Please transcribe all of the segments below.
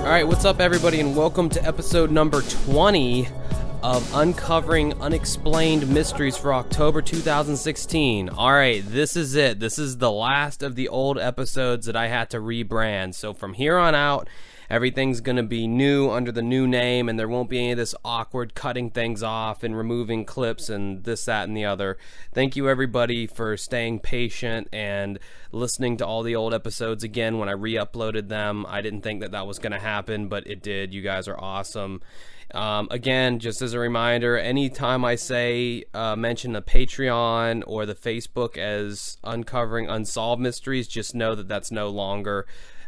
Alright, what's up everybody, and welcome to episode number 20 of Uncovering Unexplained Mysteries for October 2016. Alright, this is it. This is the last of the old episodes that I had to rebrand. So from here on out, everything's going to be new under the new name, and there won't be any of this awkward cutting things off and removing clips and this, that, and the other. Thank you everybody for staying patient and listening to all the old episodes again when I re-uploaded them. I didn't think that that was going to happen, but it did. You guys are awesome. Again, just as a reminder, anytime I say mention the Patreon or the Facebook as Uncovering Unsolved Mysteries, just know that that's no longer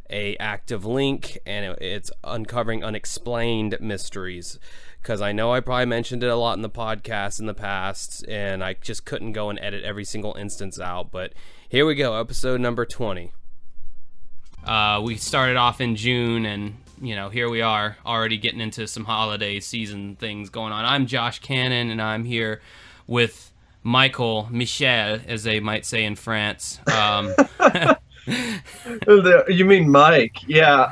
a active link, and it's Uncovering Unexplained Mysteries, because I know I probably mentioned it a lot in the podcast in the past, and I just couldn't go and edit every single instance out. But here we go, episode number 20. We started off in June, and here we are already getting into some holiday season things going on. I'm Josh Cannon, and I'm here with Michael, Michel, as they might say in France. You mean Mike? Yeah.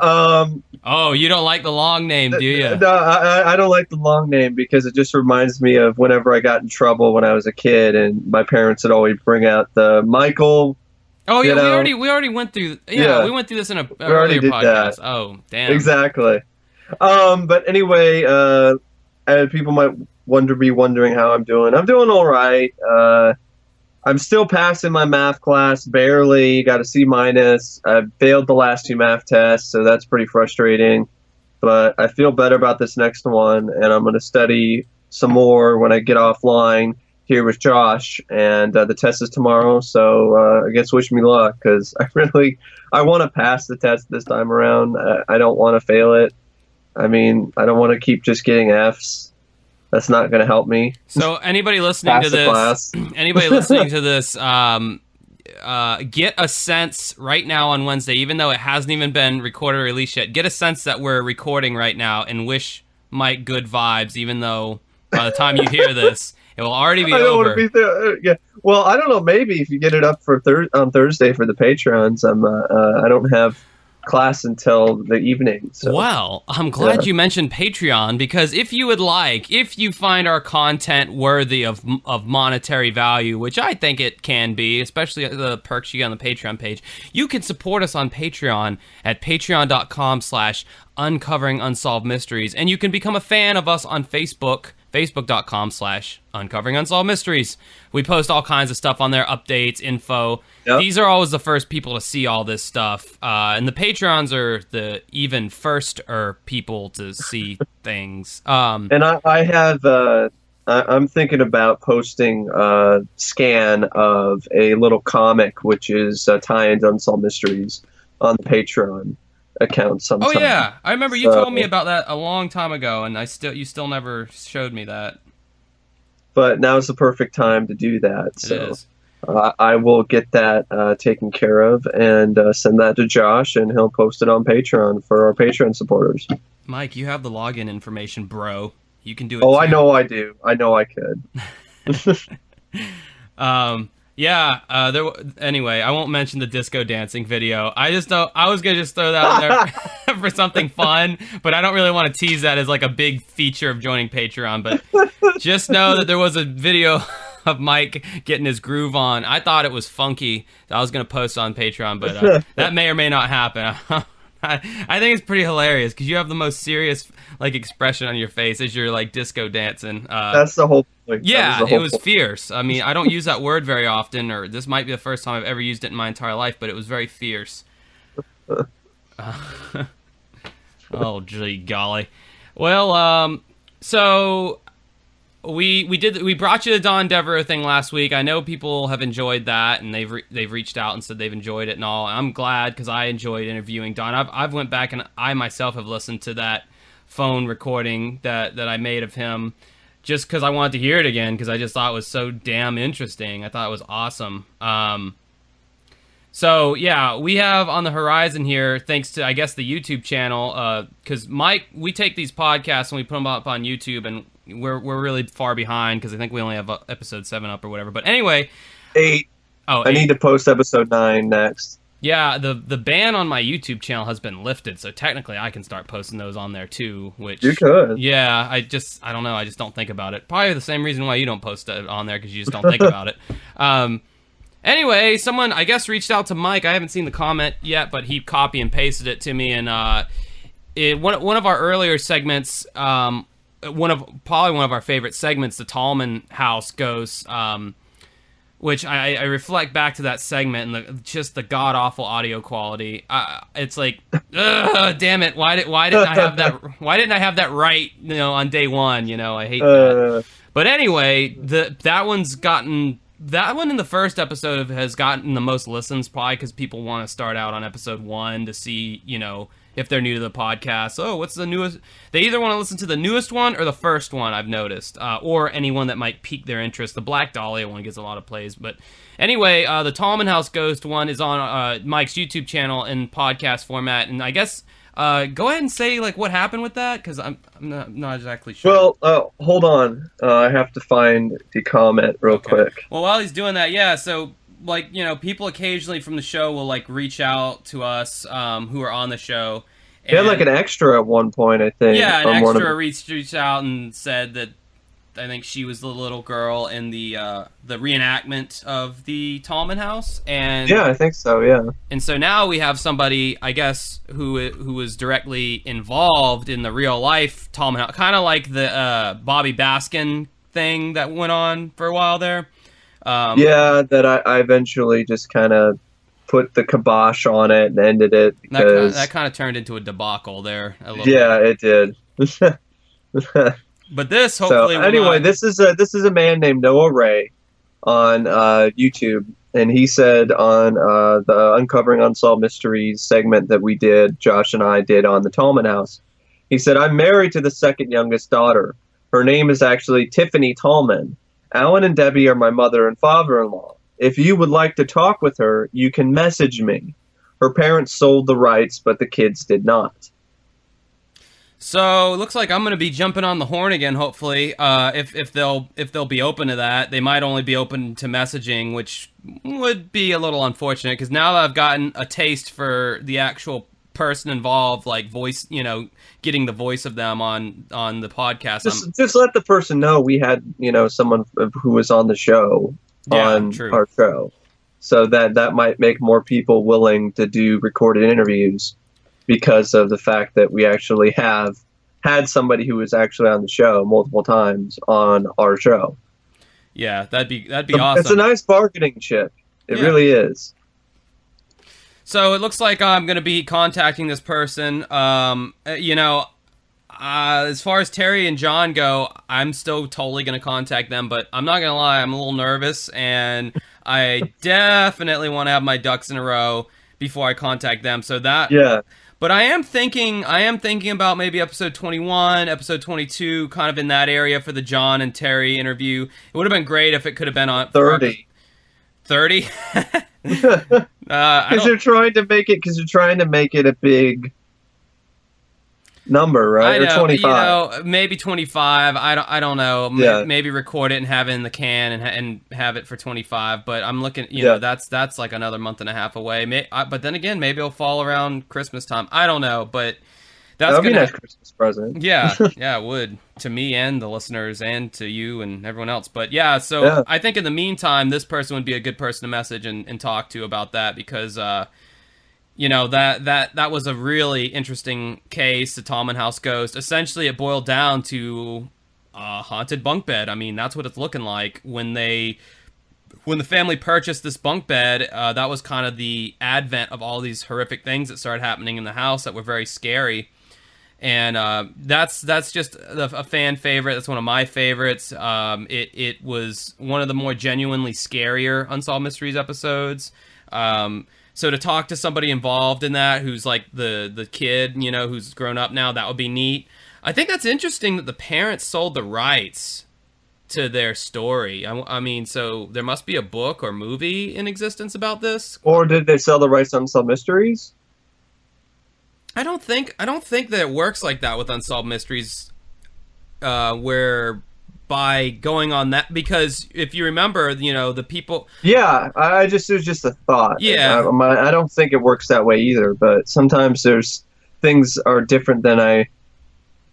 Oh, you don't like the long name, do you? No, I don't like the long name because it just reminds me of whenever I got in trouble when I was a kid, and my parents would always bring out the Michael. Oh yeah, we already went through. Yeah, we went through this in a earlier podcast. That. Oh, damn. Exactly. But anyway, people might be wondering how I'm doing. I'm doing all right. I'm still passing my math class, barely. Got a C-. I failed the last 2 math tests, so that's pretty frustrating. But I feel better about this next one, and I'm going to study some more when I get offline here with Josh. And the test is tomorrow, so I guess wish me luck, because I want to pass the test this time around. I don't want to fail it. I mean, I don't want to keep just getting Fs. That's not going to help me. So anybody listening to this, get a sense right now on Wednesday, even though it hasn't even been recorded or released yet, get a sense that we're recording right now and wish Mike good vibes, even though by the time you hear this, it will already be over. I don't want to be there. Yeah. Well, I don't know. Maybe if you get it up for on Thursday for the Patreons, I don't have class until the evening. So. Well, I'm glad you mentioned Patreon, because if you find our content worthy of monetary value, which I think it can be, especially the perks you get on the Patreon page, you can support us on Patreon at patreon.com/uncovering unsolved mysteries, and you can become a fan of us on Facebook, facebook.com/uncovering unsolved mysteries. We post all kinds of stuff on there, updates, info. Yep. These are always the first people to see all this stuff. And the Patrons are the even first people to see things. And I have, I'm thinking about posting a scan of a little comic, which is tie-in to Unsolved Mysteries on the Patreon account sometime. Oh yeah, I remember you told me about that a long time ago, and you still never showed me that. But now's the perfect time to do that. So I will get that taken care of and send that to Josh, and he'll post it on Patreon for our Patreon supporters. Mike, you have the login information, bro. You can do it. Oh, too. I know I do. I know I could. Anyway, I won't mention the disco dancing video. I was gonna just throw that out there for something fun, but I don't really want to tease that as like a big feature of joining Patreon. But just know that there was a video of Mike getting his groove on. I thought it was funky. I was gonna post on Patreon, but that may or may not happen. I think it's pretty hilarious because you have the most serious expression on your face as you're disco dancing. That's the whole point. Yeah, it was fierce. I mean, I don't use that word very often, or this might be the first time I've ever used it in my entire life, but it was very fierce. Oh, gee golly. Well, so we brought you the Don Devereaux thing last week. I know people have enjoyed that, and they've reached out and said they've enjoyed it and all. I'm glad, because I enjoyed interviewing Don. I've went back and I myself have listened to that phone recording that I made of him, just because I wanted to hear it again, because I just thought it was so damn interesting. I thought it was awesome. So yeah, we have on the horizon here, thanks to, I guess, the YouTube channel, because Mike, we take these podcasts and we put them up on YouTube, and we're really far behind because I think we only have episode 7 up or whatever. But anyway, 8. Oh, I 8. need to post episode 9 next. Yeah, the ban on my YouTube channel has been lifted, so technically I can start posting those on there too, which... You could. Yeah, I don't know, I just don't think about it. Probably the same reason why you don't post it on there, because you just don't think about it. Anyway, someone, I guess, reached out to Mike. I haven't seen the comment yet, but he copy and pasted it to me, and one of our earlier segments, probably one of our favorite segments, the Tallman House Ghost, which I reflect back to that segment and just the god awful audio quality. It's like, damn it! Why didn't I have that? Why didn't I have that right? On day one. I hate that. But anyway, that one in the first episode has gotten the most listens, probably because people want to start out on episode 1 to see, if they're new to the podcast. Oh, what's the newest? They either want to listen to the newest one or the first one, I've noticed, or anyone that might pique their interest. The Black Dahlia one gets a lot of plays. But anyway, the Tallman House Ghost one is on Mike's YouTube channel in podcast format. And I guess go ahead and say what happened with that, because I'm not exactly sure. Well, hold on. I have to find the comment real quick. Well, while he's doing that, yeah, so... people occasionally from the show will reach out to us who are on the show. He had an extra at one point, I think. Yeah, an extra reached out and said that I think she was the little girl in the reenactment of the Tallman House. And yeah, I think so. Yeah. And so now we have somebody, I guess, who was directly involved in the real life Tallman House, kind of like the Bobby Baskin thing that went on for a while there. That I eventually just kind of put the kibosh on it and ended it because that kind of turned into a debacle there. It did. But this hopefully. So anyway, this is a man named Noah Ray on YouTube, and he said on the Uncovering Unsolved Mysteries segment that we did, Josh and I did on the Tallman House. He said, "I'm married to the second youngest daughter. Her name is actually Tiffany Tallman. Alan and Debbie are my mother and father-in-law. If you would like to talk with her, you can message me. Her parents sold the rights, but the kids did not." So it looks like I'm going to be jumping on the horn again. Hopefully, if they'll be open to that. They might only be open to messaging, which would be a little unfortunate because now that I've gotten a taste for the actual person involved, voice, getting the voice of them on the podcast. Just let the person know we had, someone who was on the show on our show. So that might make more people willing to do recorded interviews because of the fact that we actually have had somebody who was actually on the show multiple times on our show. Yeah, that'd be awesome. It's a nice bargaining chip. It really is. So it looks like I'm going to be contacting this person. As far as Terry and John go, I'm still totally going to contact them, but I'm not going to lie, I'm a little nervous, and I definitely want to have my ducks in a row before I contact them. So that... Yeah. But I am thinking about maybe episode 21, episode 22, kind of in that area for the John and Terry interview. It would have been great if it could have been on 30. 30? Because you're trying to make it a big number, right? I know, or 25. Maybe 25. I don't know. Yeah. Maybe record it and have it in the can and have it for 25. But I'm looking, that's like another month and a half away. But then again, maybe it'll fall around Christmas time. I don't know, but that would be a nice Christmas present. Yeah, yeah, it would, to me and the listeners and to you and everyone else. But yeah, so I think in the meantime, this person would be a good person to message and talk to about that because, that was a really interesting case, the Tallman House Ghost. Essentially, it boiled down to a haunted bunk bed. I mean, that's what it's looking like. When the family purchased this bunk bed, that was kind of the advent of all these horrific things that started happening in the house that were very scary. And that's just a fan favorite. That's one of my favorites. It was one of the more genuinely scarier Unsolved Mysteries episodes. So to talk to somebody involved in that, who's like the kid, who's grown up now, that would be neat. I think that's interesting that the parents sold the rights to their story. I mean, so there must be a book or movie in existence about this. Or did they sell the rights to Unsolved Mysteries? I don't think that it works like that with Unsolved Mysteries, where by going on that, because if you remember, the people. Yeah, it was just a thought. Yeah. I don't think it works that way either, but sometimes things are different than I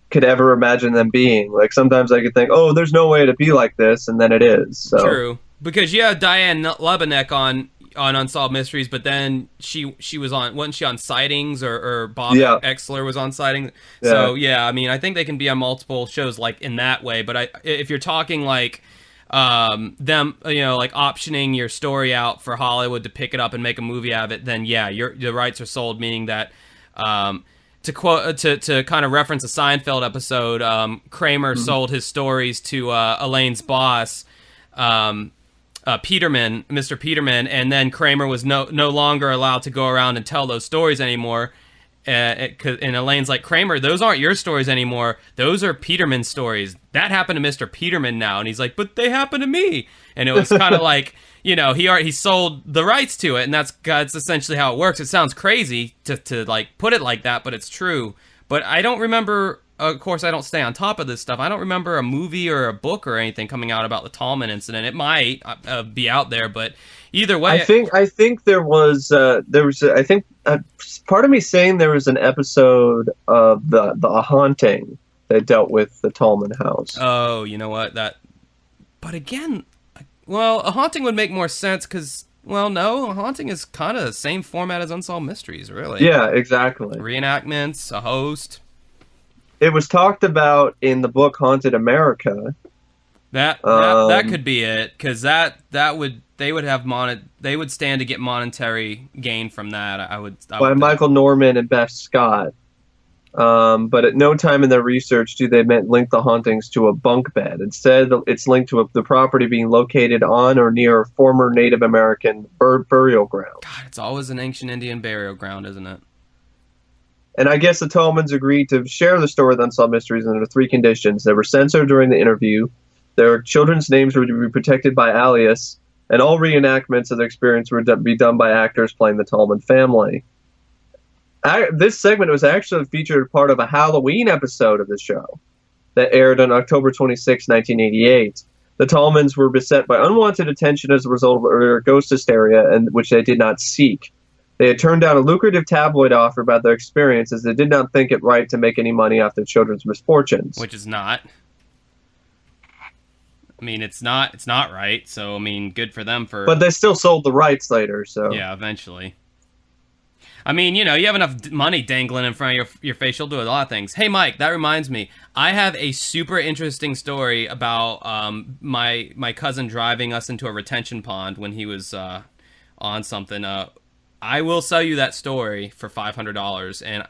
could ever imagine them being. Like sometimes I could think, oh, there's no way to be like this, and then it is. So. True, because you have Diane Lebenek on Unsolved Mysteries, but then she wasn't she on Sightings, or Bob Exler was on Sightings? Yeah. So yeah, I mean, I think they can be on multiple shows like in that way. But if you're talking like them, like optioning your story out for Hollywood to pick it up and make a movie out of it, then yeah, the rights are sold. Meaning that to quote to kind of reference a Seinfeld episode, Kramer sold his stories to Elaine's boss. Mr. Peterman, and then Kramer was no longer allowed to go around and tell those stories anymore. And Elaine's like, Kramer, those aren't your stories anymore. Those are Peterman's stories. That happened to Mr. Peterman now. And he's like, but they happened to me. And it was kind of like, he sold the rights to it, and that's essentially how it works. It sounds crazy to like put it like that, but it's true. But I don't remember. Of course, I don't stay on top of this stuff. I don't remember a movie or a book or anything coming out about the Tallman incident. It might be out there, but either way, I think there was I think part of me saying there was an episode of the Haunting that dealt with the Tallman house. Oh, you know what? But again, well, a Haunting would make more sense because. Well, no, a Haunting is kind of the same format as Unsolved Mysteries, really. Yeah, exactly. Reenactments, a host. It was talked about in the book Haunted America. That could be it, because they would stand to get monetary gain from that. By Michael Norman and Beth Scott. But at no time in their research do they link the hauntings to a bunk bed. Instead, it's linked to the property being located on or near a former Native American burial ground. God, it's always an ancient Indian burial ground, isn't it? And I guess the Tallmans agreed to share the story with Unsolved Mysteries under 3 conditions. They were censored during the interview, their children's names were to be protected by alias, and all reenactments of the experience were to be done by actors playing the Tallman family. This segment was actually featured part of a Halloween episode of the show that aired on October 26, 1988. The Tallmans were beset by unwanted attention as a result of their ghost hysteria, which they did not seek. They had turned down a lucrative tabloid offer about their experience as they did not think it right to make any money off their children's misfortunes. Which is not. I mean, it's not right. So, I mean, good for them for... But they still sold the rights later, so... Yeah, eventually. I mean, you have enough money dangling in front of your face, you'll do a lot of things. Hey, Mike, that reminds me. I have a super interesting story about my cousin driving us into a retention pond when he was on something. I will sell you that story for $500, and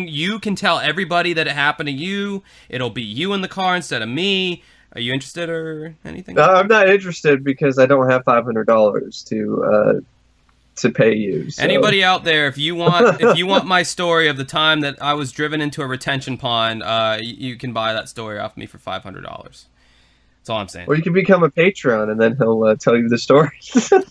you can tell everybody that it happened to you. It'll be you in the car instead of me. Are you interested or anything? I'm not interested because I don't have $500 to pay you. So. Anybody out there, if you want my story of the time that I was driven into a retention pond, you can buy that story off me for $500. That's all I'm saying. Or you can become a Patreon, and then he'll tell you the story.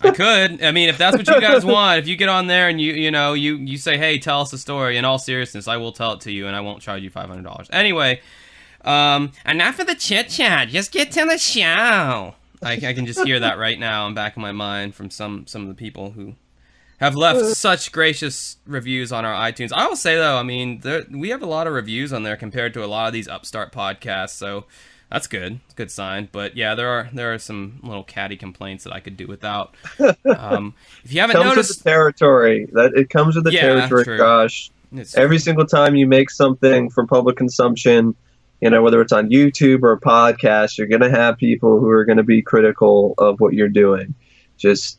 I could. I mean, if that's what you guys want, if you get on there and you say, hey, tell us a story, in all seriousness, I will tell it to you, and I won't charge you $500. Anyway, enough of the chit-chat. Just get to the show. I can just hear that right now in the back of my mind from some of the people who have left such gracious reviews on our iTunes. I will say, though, I mean, we have a lot of reviews on there compared to a lot of these upstart podcasts, so... That's good. It's a good sign. But yeah, there are some little catty complaints that I could do without. If you haven't noticed, with the territory. It comes with the territory. True. Gosh, every single time you make something for public consumption, whether it's on YouTube or a podcast, you're gonna have people who are gonna be critical of what you're doing. Just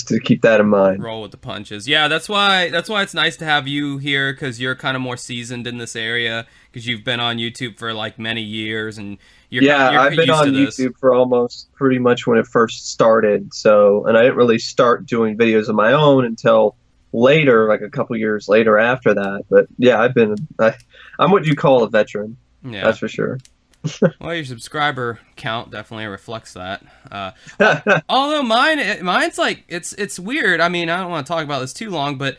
to keep that in mind. Roll with the punches. Yeah, that's why it's nice to have you here, because you're kind of more seasoned in this area, because you've been on YouTube for like many years, and you're I've been on YouTube for almost pretty much when it first started. So, and I didn't really start doing videos of my own until later, like a couple years later after that. But yeah, I'm what you call a veteran. Yeah, that's for sure. Well, your subscriber count definitely reflects that. Although mine's like it's weird. I mean, I don't want to talk about this too long, but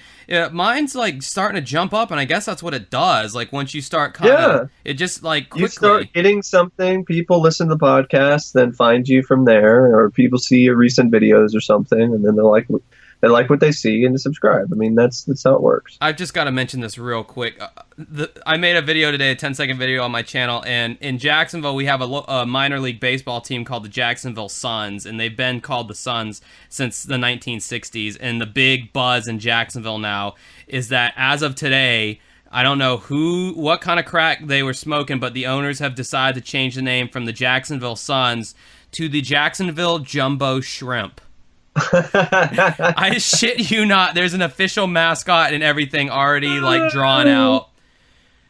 mine's like starting to jump up, and I guess that's what it does. Like once you start kind of, it just like quickly. You start hitting something, people listen to the podcast, then find you from there, or people see your recent videos or something, and then they like what they see and subscribe. I mean, that's how it works. I've just got to mention this real quick. I made a video today, a 10-second video on my channel, and in Jacksonville we have a minor league baseball team called the Jacksonville Suns, and they've been called the Suns since the 1960s. And the big buzz in Jacksonville now is that as of today, I don't know what kind of crack they were smoking, but the owners have decided to change the name from the Jacksonville Suns to the Jacksonville Jumbo Shrimp. I shit you not. There's an official mascot and everything already like drawn out.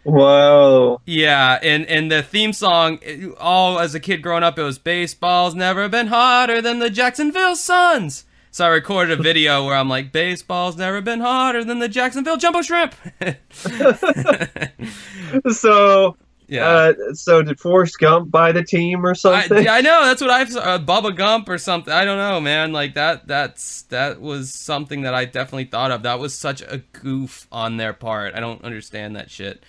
Whoa. Yeah, and the theme song, all as a kid growing up, it was baseball's never been hotter than the Jacksonville Suns. So I recorded a video where I'm like, baseball's never been hotter than the Jacksonville Jumbo Shrimp. So yeah. So did Forrest Gump buy the team or something? I know, that's what I've Bubba Gump or something. I don't know, man. Like that was something that I definitely thought of. That was such a goof on their part. I don't understand that shit.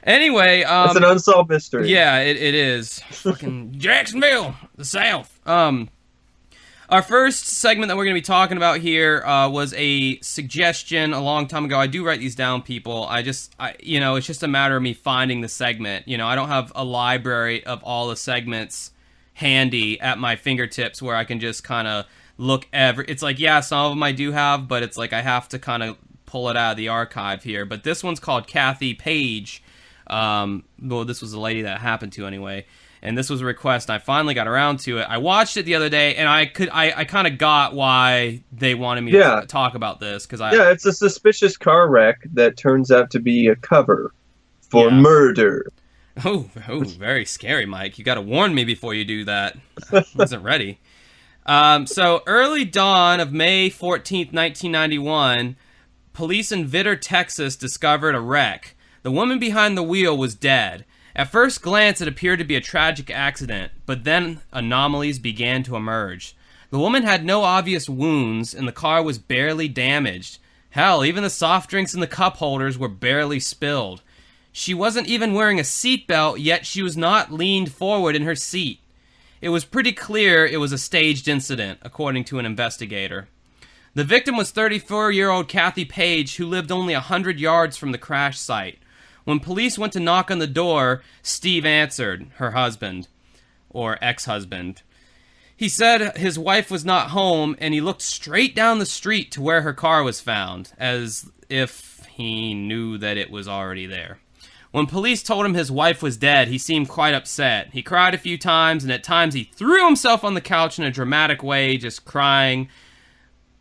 Anyway, it's an unsolved mystery. Yeah, it is. Fucking Jacksonville, the South. Our first segment that we're going to be talking about here was a suggestion a long time ago. I do write these down, people. It's just a matter of me finding the segment. You know, I don't have a library of all the segments handy at my fingertips where I can just kind of look it's like, yeah, some of them I do have, but it's like I have to kind of pull it out of the archive here. But this one's called Kathy Page. Well, this was the lady that happened to anyway. And this was a request, and I finally got around to it. I watched it the other day, and I kind of got why they wanted me to talk about this. It's a suspicious car wreck that turns out to be a cover for murder. Oh, very scary, Mike. You got to warn me before you do that. I wasn't ready. So, early dawn of May 14th, 1991, police in Vitter, Texas discovered a wreck. The woman behind the wheel was dead. At first glance, it appeared to be a tragic accident, but then anomalies began to emerge. The woman had no obvious wounds, and the car was barely damaged. Hell, even the soft drinks in the cup holders were barely spilled. She wasn't even wearing a seatbelt, yet she was not leaned forward in her seat. It was pretty clear it was a staged incident, according to an investigator. The victim was 34-year-old Kathy Page, who lived only 100 yards from the crash site. When police went to knock on the door, Steve answered, her husband, or ex-husband. He said his wife was not home, and he looked straight down the street to where her car was found, as if he knew that it was already there. When police told him his wife was dead, he seemed quite upset. He cried a few times, and at times he threw himself on the couch in a dramatic way, just crying.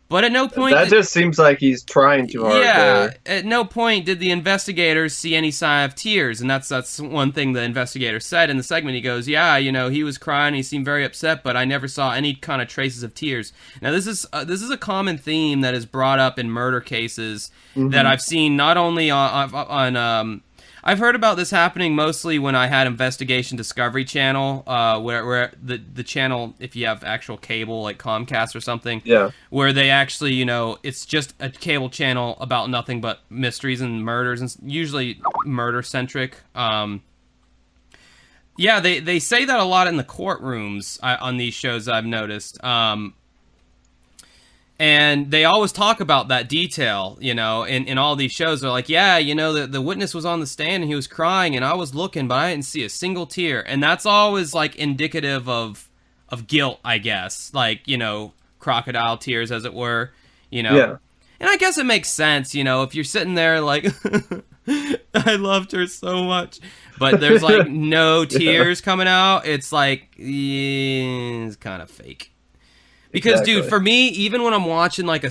But at no point... That just seems like he's trying too hard. Yeah, at no point did the investigators see any sign of tears, and that's one thing the investigator said in the segment. He goes, yeah, he was crying, he seemed very upset, but I never saw any kind of traces of tears. Now, this is a common theme that is brought up in murder cases that I've seen not only on I've heard about this happening mostly when I had Investigation Discovery Channel, where the channel, if you have actual cable like Comcast or something, where they actually, it's just a cable channel about nothing but mysteries and murders, and usually murder-centric. They say that a lot in the courtrooms on these shows, I've noticed. And they always talk about that detail, in all these shows. They're like, the witness was on the stand and he was crying and I was looking, but I didn't see a single tear. And that's always, like, indicative of guilt, I guess. Like, crocodile tears, as it were, Yeah. And I guess it makes sense, if you're sitting there like, I loved her so much, but there's, like, no tears coming out. It's like, it's kind of fake. Because, dude, for me, even when I'm watching I can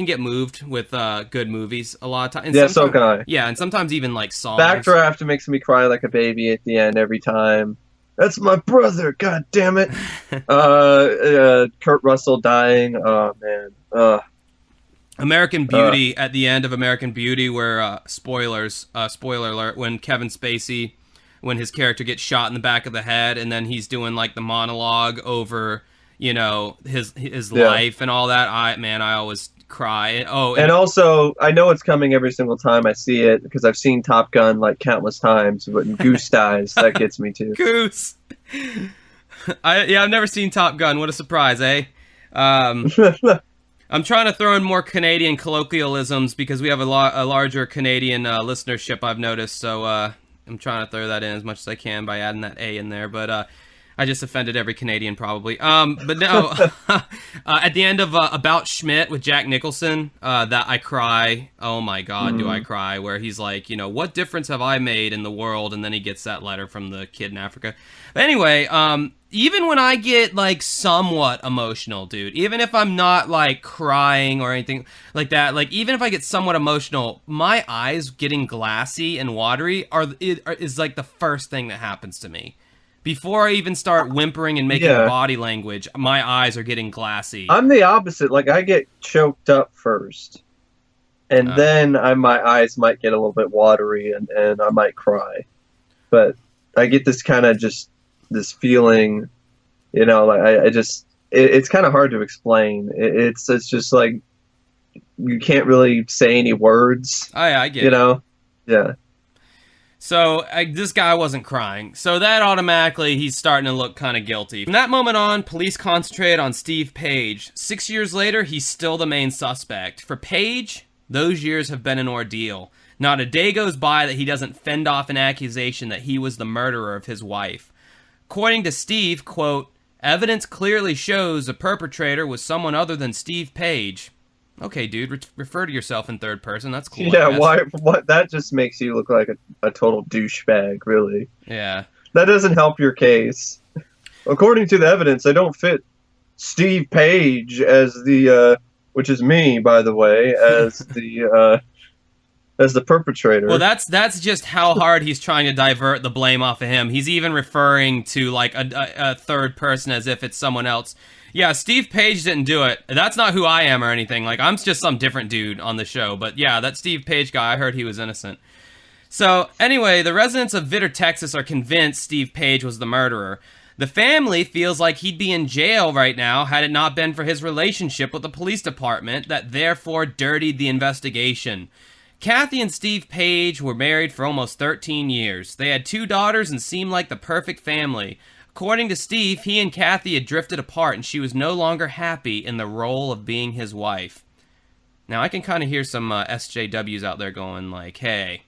get moved with good movies a lot of times. Yeah, so can I. Yeah, and sometimes even like songs. Backdraft makes me cry like a baby at the end every time. That's my brother, god damn it. Kurt Russell dying. Oh man. American Beauty, at the end of American Beauty, where spoiler alert, when Kevin Spacey when his character gets shot in the back of the head, and then he's doing like the monologue over, you know, his life and all that. I always cry. Oh, and also I know it's coming every single time I see it because I've seen Top Gun like countless times. But Goose dies, that gets me too. Goose. I've never seen Top Gun. What a surprise, eh? I'm trying to throw in more Canadian colloquialisms because we have a larger Canadian listenership, I've noticed. So I'm trying to throw that in as much as I can by adding that A in there. But I just offended every Canadian probably. But no, at the end of About Schmidt with Jack Nicholson, that I cry. Oh my God, do I cry? Where he's like, you know, what difference have I made in the world? And then he gets that letter from the kid in Africa. But anyway, even when I get like somewhat emotional, dude, even if I'm not like crying or anything like that, like even if I get somewhat emotional, my eyes getting glassy and watery is like the first thing that happens to me. Before I even start whimpering and making body language, my eyes are getting glassy. I'm the opposite. Like, I get choked up first. And then my eyes might get a little bit watery and I might cry. But I get this kind of just, this feeling, you know, like it's kind of hard to explain. It's just like, you can't really say any words. Oh, yeah, I get it. You know? Yeah. So, this guy wasn't crying. So that automatically, he's starting to look kind of guilty. From that moment on, police concentrated on Steve Page. 6 years later, he's still the main suspect. For Page, those years have been an ordeal. Not a day goes by that he doesn't fend off an accusation that he was the murderer of his wife. According to Steve, quote, evidence clearly shows the perpetrator was someone other than Steve Page. Okay, dude, refer to yourself in third person. That's cool. Yeah, why? What? That just makes you look like a total douchebag, really. Yeah. That doesn't help your case. According to the evidence, I don't fit Steve Page as the, which is me, by the way, as the perpetrator. Well, that's just how hard he's trying to divert the blame off of him. He's even referring to like a third person as if it's someone else. Yeah, Steve Page didn't do it. That's not who I am or anything. Like, I'm just some different dude on the show. But yeah, that Steve Page guy, I heard he was innocent. So anyway, the residents of Vitter, Texas are convinced Steve Page was the murderer. The family feels like he'd be in jail right now had it not been for his relationship with the police department that therefore dirtied the investigation. Kathy and Steve Page were married for almost 13 years. They had 2 daughters and seemed like the perfect family. According to Steve, he and Kathy had drifted apart and she was no longer happy in the role of being his wife. Now, I can kind of hear some SJWs out there going like, hey,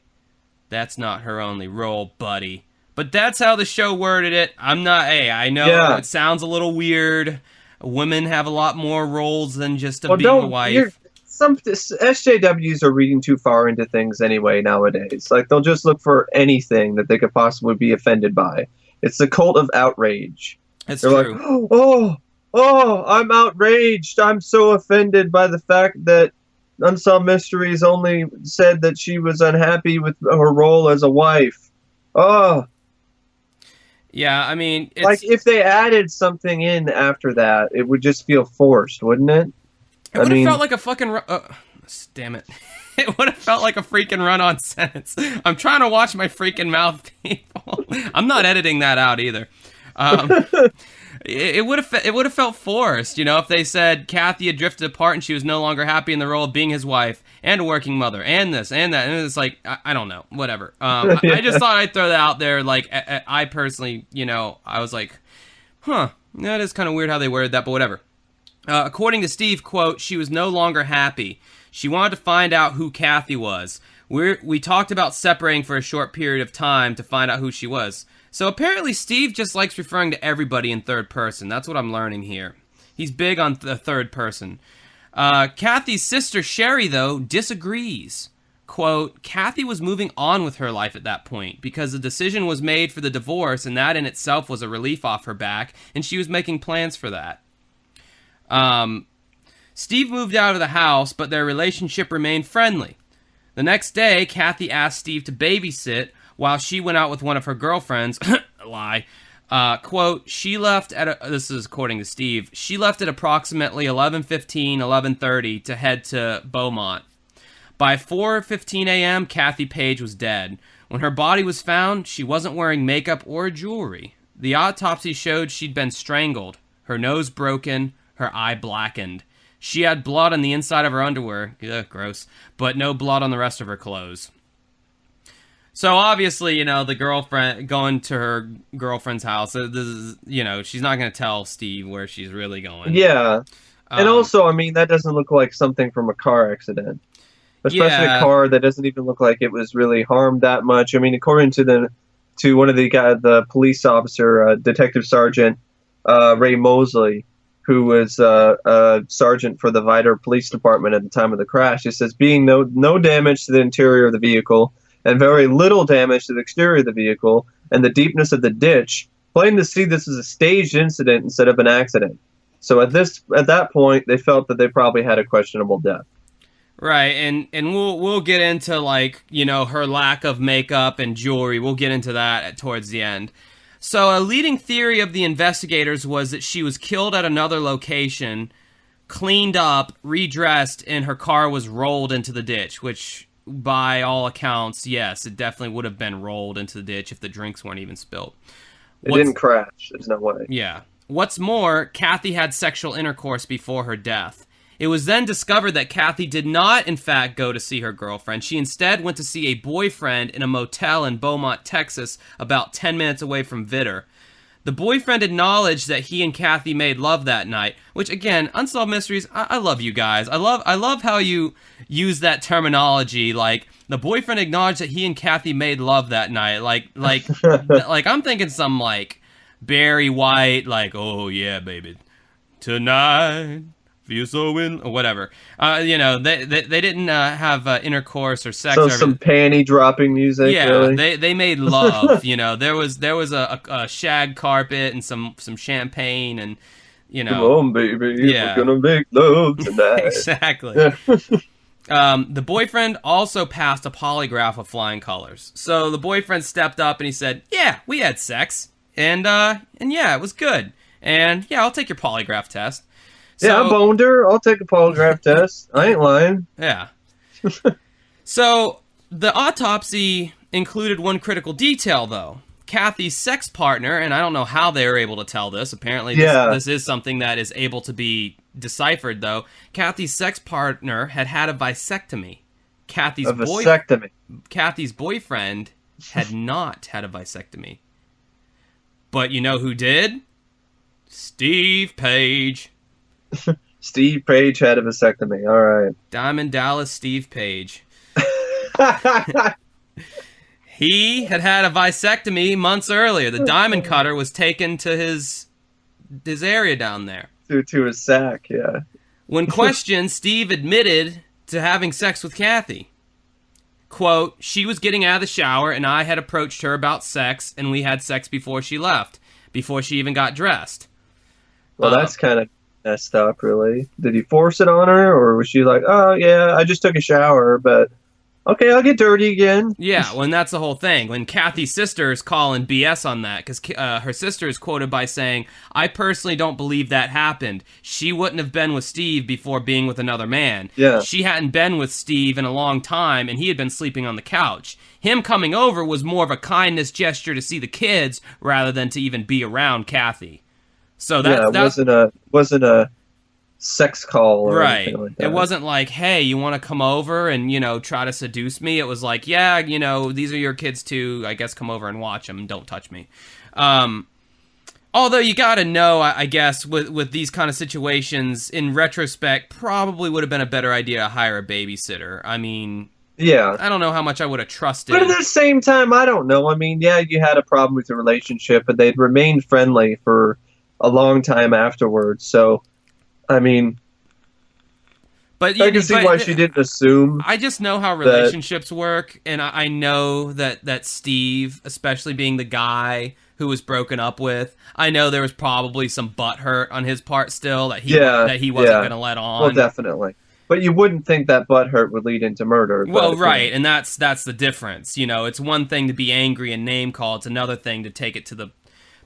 that's not her only role, buddy. But that's how the show worded it. I know it sounds a little weird. Women have a lot more roles than just being a wife. Some SJWs are reading too far into things anyway nowadays. Like, they'll just look for anything that they could possibly be offended by. It's the cult of outrage. They're true. Like, oh, I'm outraged. I'm so offended by the fact that Unsolved Mysteries only said that she was unhappy with her role as a wife. Oh. Yeah, I mean, it's... like, if they added something in after that, it would just feel forced, wouldn't it? It would have felt like a fucking... damn it. It would have felt like a freaking run-on sentence. I'm trying to watch my freaking mouth, people. I'm not editing that out either. It would have felt forced, you know, if they said Kathy had drifted apart and she was no longer happy in the role of being his wife and a working mother and this and that. And it's like, I don't know, whatever. I just thought I'd throw that out there. Like, I personally, you know, I was like, that is kind of weird how they worded that, but whatever. According to Steve, quote, she was no longer happy. She wanted to find out who Kathy was. We talked about separating for a short period of time to find out who she was. So apparently Steve just likes referring to everybody in third person. That's what I'm learning here. He's big on the third person. Kathy's sister, Sherry, though, disagrees. Quote, Kathy was moving on with her life at that point because the decision was made for the divorce and that in itself was a relief off her back, and she was making plans for that. Steve moved out of the house, but their relationship remained friendly. The next day, Kathy asked Steve to babysit while she went out with one of her girlfriends. Lie. Quote, she left at, this is according to Steve, she left at approximately 11:15, 11:30 to head to Beaumont. By 4:15 a.m., Kathy Page was dead. When her body was found, she wasn't wearing makeup or jewelry. The autopsy showed she'd been strangled, her nose broken, her eye blackened. She had blood on the inside of her underwear, ugh, gross, but no blood on the rest of her clothes. So obviously, the girlfriend going to her girlfriend's house, this is, she's not going to tell Steve where she's really going. Yeah. And also, I mean, that doesn't look like something from a car accident. Especially a car that doesn't even look like it was really harmed that much. I mean, according to one of the police officer, Detective Sergeant Ray Mosley, who was a sergeant for the Vidor Police Department at the time of the crash, it says, being no damage to the interior of the vehicle and very little damage to the exterior of the vehicle and the deepness of the ditch, plain to see this is a staged incident instead of an accident. So at that point, they felt that they probably had a questionable death. Right, and we'll get into her lack of makeup and jewelry. We'll get into that towards the end. So a leading theory of the investigators was that she was killed at another location, cleaned up, redressed, and her car was rolled into the ditch, which by all accounts, yes, it definitely would have been rolled into the ditch if the drinks weren't even spilled. It didn't crash. There's no way. Yeah. What's more, Kathy had sexual intercourse before her death. It was then discovered that Kathy did not, in fact, go to see her girlfriend. She instead went to see a boyfriend in a motel in Beaumont, Texas, about 10 minutes away from Vidor. The boyfriend acknowledged that he and Kathy made love that night, which, again, Unsolved Mysteries, I love you guys. I love how you use that terminology, like, the boyfriend acknowledged that he and Kathy made love that night. Like I'm thinking some, Barry White, oh, yeah, baby, tonight... feel so in, or whatever. They didn't have intercourse or sex. So some panty dropping music. Yeah, really? they made love. There was a shag carpet and some champagne and Come on, baby, we're gonna make love tonight. Exactly. The boyfriend also passed a polygraph of flying colors. So the boyfriend stepped up and he said, "Yeah, we had sex, and yeah, it was good, and yeah, I'll take your polygraph test." Yeah, I boned her. I'll take a polygraph test. I ain't lying. Yeah. So, the autopsy included one critical detail, though. Kathy's sex partner, and I don't know how they were able to tell this. Apparently, this is something that is able to be deciphered, though. Kathy's sex partner had a vasectomy. Kathy's boyfriend had not had a vasectomy. But you know who did? Steve Page. Steve Page had a vasectomy. All right. Diamond Dallas Steve Page. He had a vasectomy months earlier. The diamond cutter was taken to his area down there. To his sack, yeah. When questioned, Steve admitted to having sex with Kathy. Quote, "She was getting out of the shower and I had approached her about sex and we had sex before she left, before she even got dressed." Well, that's kind of messed up, really. Did he force it on her, or was she like, "Oh yeah, I just took a shower, but okay, I'll get dirty again"? Yeah, well, and that's the whole thing. When Kathy's sister is calling BS on that, because her sister is quoted by saying, "I personally don't believe that happened. She wouldn't have been with Steve before being with another man. Yeah. She hadn't been with Steve in a long time, and he had been sleeping on the couch. Him coming over was more of a kindness gesture to see the kids rather than to even be around Kathy." So it wasn't a sex call or right. anything like that. It wasn't like, "Hey, you want to come over and, try to seduce me?" It was like, "Yeah, these are your kids too. I guess come over and watch them. Don't touch me." Although you got to know, I guess, with these kind of situations, in retrospect, probably would have been a better idea to hire a babysitter. I mean, yeah, I don't know how much I would have trusted. But at the same time, I don't know. I mean, yeah, you had a problem with the relationship, but they'd remained friendly for a long time afterwards. So, I mean, I can see why she didn't assume. I just know how relationships work, and I know that Steve, especially being the guy who was broken up with, I know there was probably some butthurt on his part still that he wasn't going to let on. Well, definitely. But you wouldn't think that butthurt would lead into murder. Well, right, and that's the difference. It's one thing to be angry and name call. It's another thing to take it to the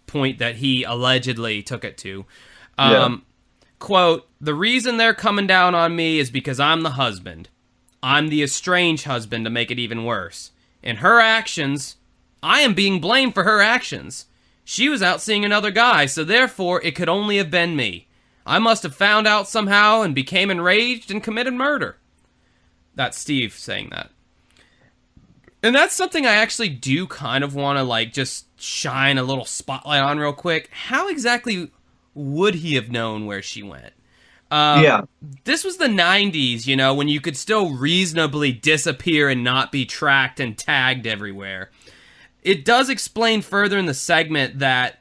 point that he allegedly took it to. Quote, "The reason they're coming down on me is because I'm the husband. I'm the estranged husband to make it even worse. And her actions, I am being blamed for her actions. She was out seeing another guy, so therefore it could only have been me. I must have found out somehow and became enraged and committed murder. That's Steve saying that. And that's something I actually do kind of want to, like, just shine a little spotlight on real quick. How exactly would he have known where she went? Yeah. This was the 90s, you know, when you could still reasonably disappear and not be tracked and tagged everywhere. It does explain further in the segment that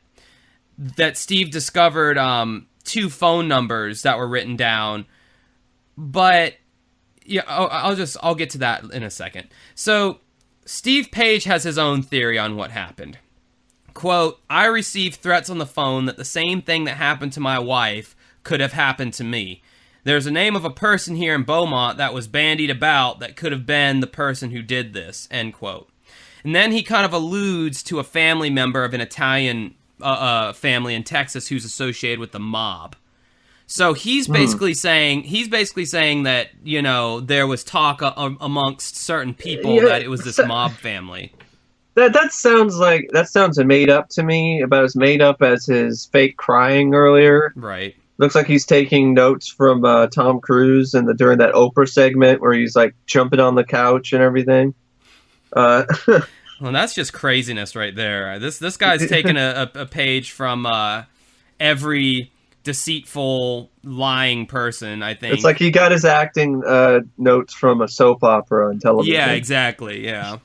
Steve discovered 2 phone numbers that were written down, but yeah, I'll get to that in a second. So Steve Page has his own theory on what happened. Quote, I received threats on the phone that the same thing that happened to my wife could have happened to me. There's a name of a person here in Beaumont that was bandied about that could have been the person who did this, end quote. And then he kind of alludes to a family member of an Italian family in Texas who's associated with the mob. So he's basically saying that, you know, there was talk amongst certain people that it was this mob family. That sounds made up to me, about as made up as his fake crying earlier. Right. Looks like he's taking notes from Tom Cruise during that Oprah segment where he's like jumping on the couch and everything. Well, that's just craziness right there. This guy's taken a page from every deceitful, lying person, I think. It's like he got his acting notes from a soap opera on television. Yeah, exactly, yeah.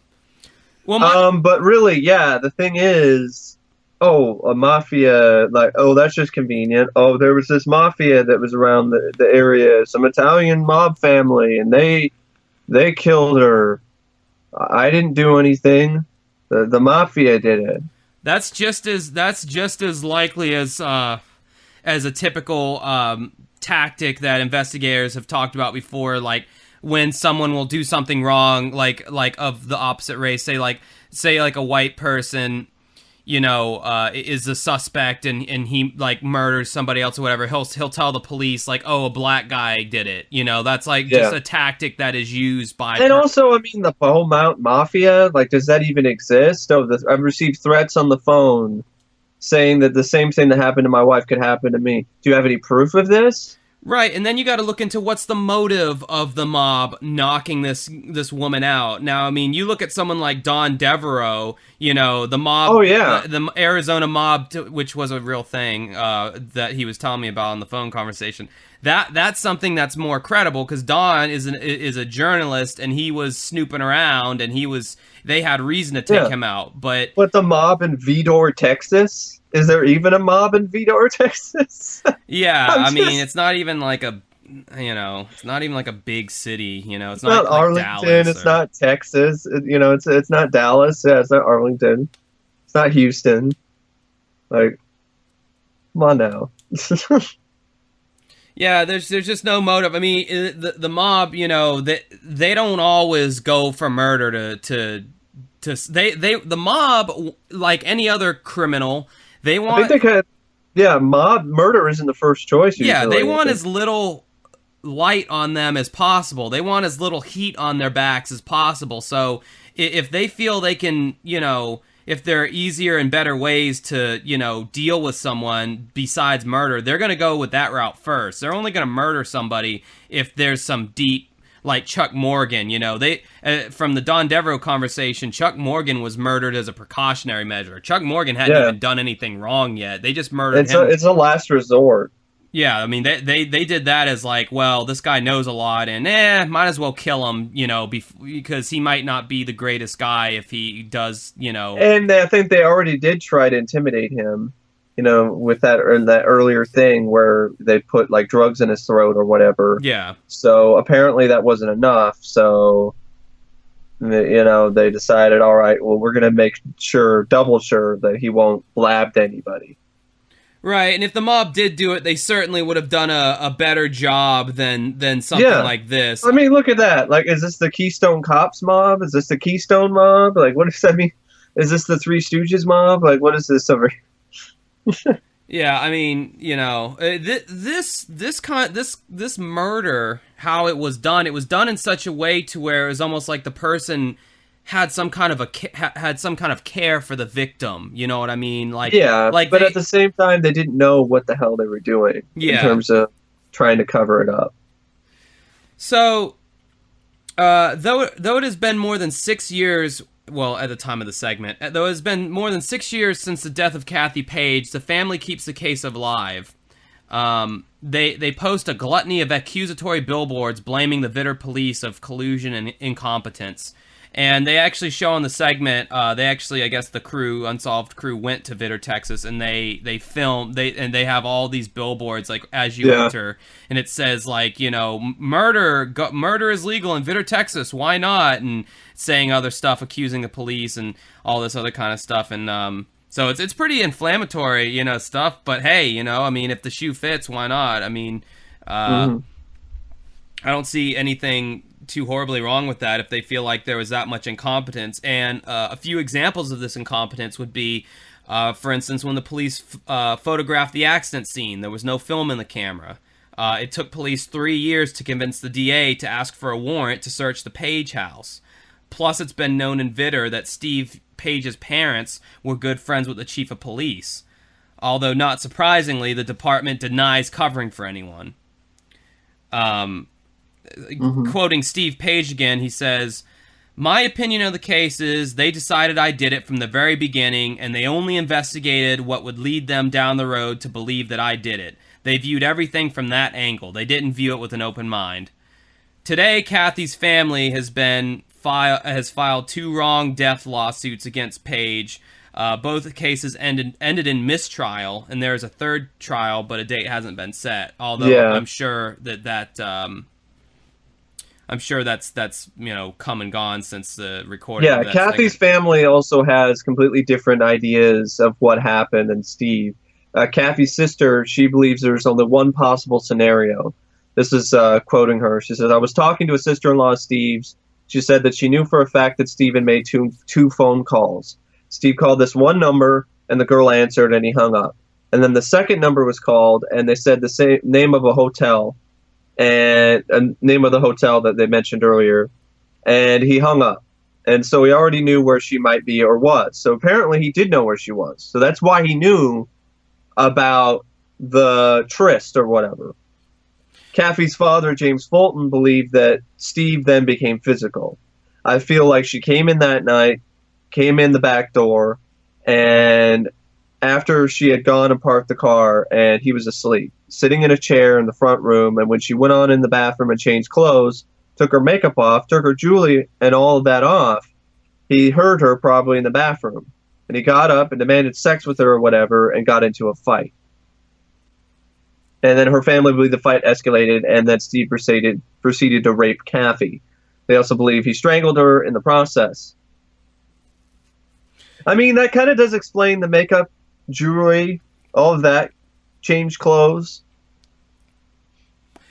Well, but really, yeah, the thing is, a mafia, that's just convenient. Oh, there was this mafia that was around the area, some Italian mob family, and they killed her. I didn't do anything. The mafia did it. That's just as likely as a typical tactic that investigators have talked about before, like when someone will do something wrong, like of the opposite race, say a white person, you know, is the suspect and he like murders somebody else or whatever, he'll tell the police like, oh, a black guy did it. You know, that's like just a tactic that is used by. And also, I mean, the Beaumont Mafia, like, does that even exist? I've received threats on the phone saying that the same thing that happened to my wife could happen to me. Do you have any proof of this? Right, and then you got to look into what's the motive of the mob knocking this woman out. Now, I mean, you look at someone like Don Devereaux, you know, the mob. Oh, yeah. The Arizona mob, which was a real thing that he was telling me about on the phone conversation. That's something that's more credible because Don is a journalist and he was snooping around and they had reason to take him out. But the mob in Vidor, Texas? Is there even a mob in Vidor, Texas? Yeah, I mean, it's not even like it's not even like a big city, you know. It's not like Arlington, Dallas it's not Texas, it's not Dallas, yeah, it's not Arlington. It's not Houston. Like, come on now. Yeah, there's just no motive. I mean, the mob, you know, they don't always go for murder to the mob, like any other criminal, they want. I think mob murder isn't the first choice. Usually. Yeah, they want as little light on them as possible. They want as little heat on their backs as possible. So if they feel they can, you know, if there are easier and better ways to, you know, deal with someone besides murder, they're going to go with that route first. They're only going to murder somebody if there's some deep, like Chuck Morgan, you know, from the Don Devereaux conversation, Chuck Morgan was murdered as a precautionary measure. Chuck Morgan hadn't even done anything wrong yet. They just murdered him. It's a last resort. Yeah, I mean, they did that as like, well, this guy knows a lot, and might as well kill him, you know, because he might not be the greatest guy if he does, you know. And I think they already did try to intimidate him, you know, with that earlier thing where they put like drugs in his throat or whatever. Yeah. So apparently that wasn't enough. So, you know, they decided, all right, well, we're going to make double sure that he won't blab to anybody. Right, and if the mob did do it, they certainly would have done a better job than something like this. I mean, look at that. Like, is this the Keystone Cops mob? Is this the Keystone mob? Like, what does that mean? Is this the Three Stooges mob? Like, what is this over here? Yeah, I mean, you know, this murder, how it was done in such a way to where it was almost like the person had some kind of had some kind of care for the victim. You know what I mean? Yeah, like but at the same time, they didn't know what the hell they were doing in yeah. terms of trying to cover it up. So, though it has been more than 6 years, well, at the time of the segment, though it has been more than 6 years since the death of Kathy Page, the family keeps the case alive. They post a gluttony of accusatory billboards blaming the Vitter police of collusion and incompetence. And they actually show in the segment, I guess the crew, Unsolved crew, went to Vitter, Texas, and they filmed, they have all these billboards, like, as you enter, and it says, like, you know, murder is legal in Vitter, Texas, why not? And saying other stuff, accusing the police, and all this other kind of stuff, and, so it's pretty inflammatory, you know, stuff, but hey, you know, I mean, if the shoe fits, why not? I mean, I don't see anything too horribly wrong with that if they feel like there was that much incompetence. And a few examples of this incompetence would be, for instance, when the police photographed the accident scene, there was no film in the camera. It took police 3 years to convince the DA to ask for a warrant to search the Page house. Plus, it's been known in Vitter that Steve Page's parents were good friends with the chief of police. Although, not surprisingly, the department denies covering for anyone. Quoting Steve Page again, he says, "My opinion of the case is they decided I did it from the very beginning, and they only investigated what would lead them down the road to believe that I did it. They viewed everything from that angle. They didn't view it with an open mind." Today, Kathy's family has filed 2 wrong death lawsuits against Page. Both cases ended in mistrial, and there is a third trial, but a date hasn't been set. Although I'm sure that's you know, come and gone since the recording. Yeah, Kathy's family also has completely different ideas of what happened and Steve. Kathy's sister, she believes there's only one possible scenario. This is quoting her. She says, "I was talking to a sister-in-law of Steve's. She said that she knew for a fact that Steven made two phone calls. Steve called this one number, and the girl answered, and he hung up. And then the second number was called, and they said the same name of a hotel, and a name of the hotel that they mentioned earlier, and he hung up. And so he already knew where she might be or was. So apparently he did know where she was. So that's why he knew about the tryst or whatever. Kathy's father, James Fulton, believed that Steve then became physical. I feel like she came in that night, came in the back door, and after she had gone and parked the car, and he was asleep, sitting in a chair in the front room, and when she went on in the bathroom and changed clothes, took her makeup off, took her jewelry and all of that off, he heard her probably in the bathroom. And he got up and demanded sex with her or whatever and got into a fight. And then her family believed the fight escalated and that Steve proceeded to rape Kathy. They also believe he strangled her in the process. I mean, that kind of does explain the makeup, jewelry, all of that, changed clothes.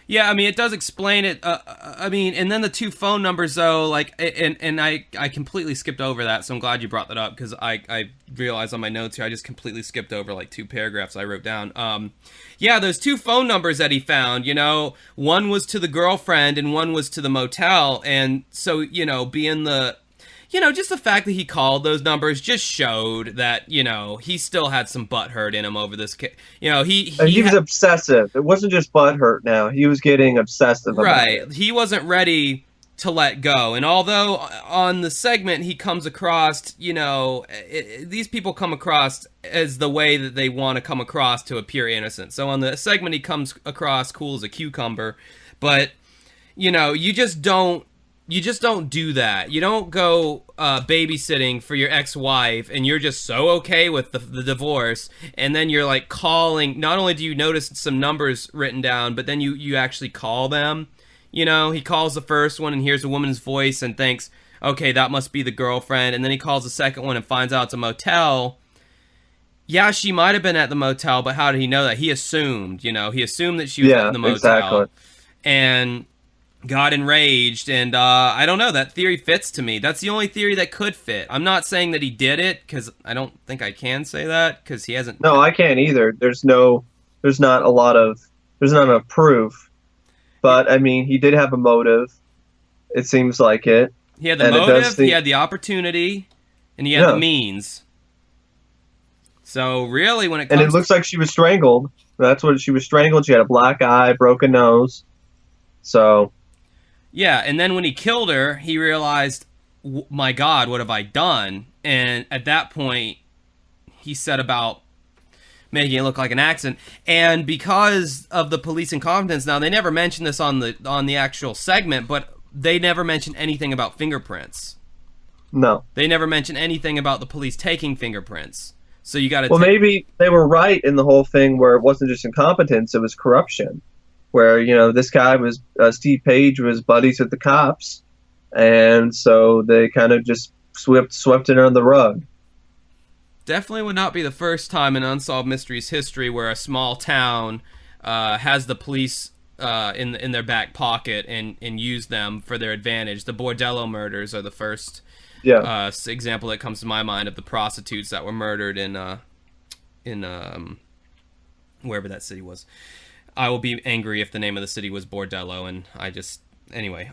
Yeah, I mean, it does explain it. I mean, and then the 2 phone numbers, though, like, and I completely skipped over that, so I'm glad you brought that up, because I realized on my notes here, I just completely skipped over, like, 2 paragraphs I wrote down. Yeah, those 2 phone numbers that he found, you know, one was to the girlfriend and one was to the motel, and so, you know, being the... You know, just the fact that he called those numbers just showed that, you know, he still had some butthurt in him over this. You know, he was obsessive. It wasn't just butthurt now. He was getting obsessive about it. He wasn't ready to let go. And although on the segment he comes across, you know, these people come across as the way that they want to come across to appear innocent. So on the segment he comes across cool as a cucumber. But, you know, you just don't do that. You don't go babysitting for your ex-wife and you're just so okay with the divorce, and then you're like calling. Not only do you notice some numbers written down, but then you actually call them. You know, he calls the first one and hears a woman's voice and thinks, okay, that must be the girlfriend. And then he calls the second one and finds out it's a motel. Yeah, she might have been at the motel, but how did he know that? He assumed, you know, that she was at the motel. Exactly. And got enraged, and I don't know, that theory fits to me. That's the only theory that could fit. I'm not saying that he did it, because I don't think I can say that, because he hasn't... No, I can't either. There's not enough proof. But, I mean, he did have a motive. It seems like it. He had the And motive, he had the opportunity, and he had the means. So really, when it comes, and it looks like she was strangled. That's what she was strangled. She had a black eye, broken nose. So, yeah. And then when he killed her, he realized, my God, what have I done? And at that point, he set about making it look like an accident. And because of the police incompetence, now they never mentioned this on the actual segment, but they never mentioned anything about fingerprints. No, they never mentioned anything about the police taking fingerprints. So you got to. Well, maybe they were right in the whole thing where it wasn't just incompetence; it was corruption. Where this guy was Steve Page was buddies with the cops, and so they kind of just swept it under the rug. Definitely would not be the first time in Unsolved Mysteries history where a small town has the police in their back pocket and use them for their advantage. The Bordello murders are the first example that comes to my mind of the prostitutes that were murdered in wherever that city was. I will be angry if the name of the city was Bordello, and anyway.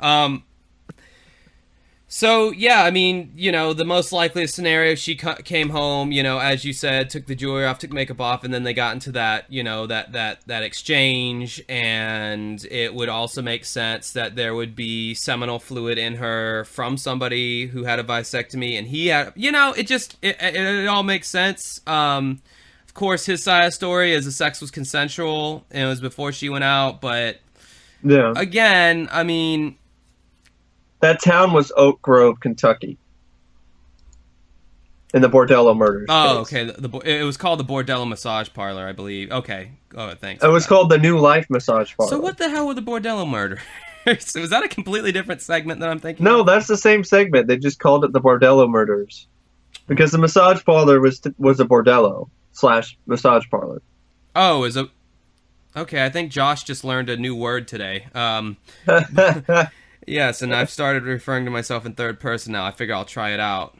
So, yeah, I mean, the most likely scenario, she came home, as you said, took the jewelry off, took makeup off, and then they got into that, that exchange, and it would also make sense that there would be seminal fluid in her from somebody who had a vasectomy, and he had, it all makes sense. Of course, his side of the story is the sex was consensual, and it was before she went out, but, again, I mean... That town was Oak Grove, Kentucky. In the Bordello murders. Oh, case. Okay. It was called the Bordello Massage Parlor, I believe. Okay. Oh, thanks. It was called the New Life Massage Parlor. So what the hell were the Bordello murders? So is that a completely different segment that I'm thinking No, of? that's the same segment. They just called it the Bordello murders. Because the massage parlor was a Bordello / massage parlor. Oh, Okay, I think Josh just learned a new word today. Yes, and I've started referring to myself in third person now. I figure I'll try it out.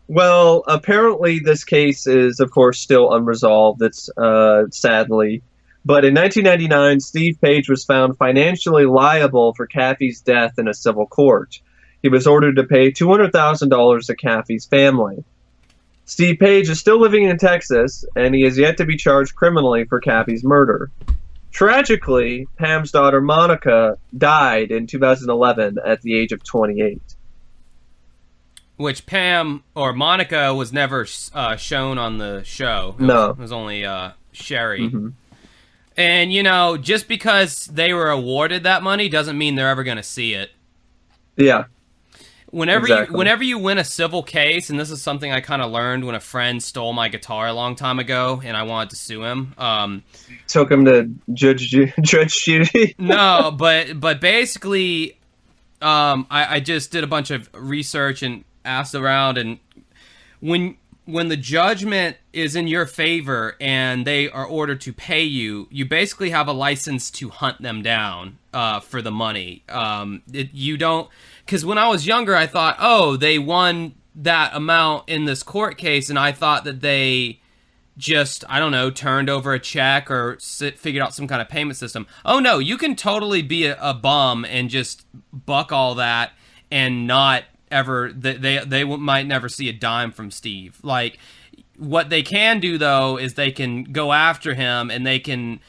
Well, apparently this case is, of course, still unresolved. It's sadly. But in 1999, Steve Page was found financially liable for Caffey's death in a civil court. He was ordered to pay $200,000 to Caffey's family. Steve Page is still living in Texas, and he is yet to be charged criminally for Caffey's murder. Tragically, Pam's daughter Monica died in 2011 at the age of 28. Which Pam, or Monica, was never shown on the show. It was only Sherry. Mm-hmm. And, just because they were awarded that money doesn't mean they're ever going to see it. Yeah. Whenever you win a civil case, and this is something I kind of learned when a friend stole my guitar a long time ago, and I wanted to sue him. Took him to Judge Judy? No, but basically, I just did a bunch of research and asked around, and when the judgment is in your favor and they are ordered to pay you, you basically have a license to hunt them down for the money. You don't... Because when I was younger, I thought, oh, they won that amount in this court case, and I thought that they just, I don't know, turned over a check or figured out some kind of payment system. Oh, no, you can totally be a bum and just buck all that and not ever, they might never see a dime from Steve. Like, what they can do, though, is they can go after him, and they can...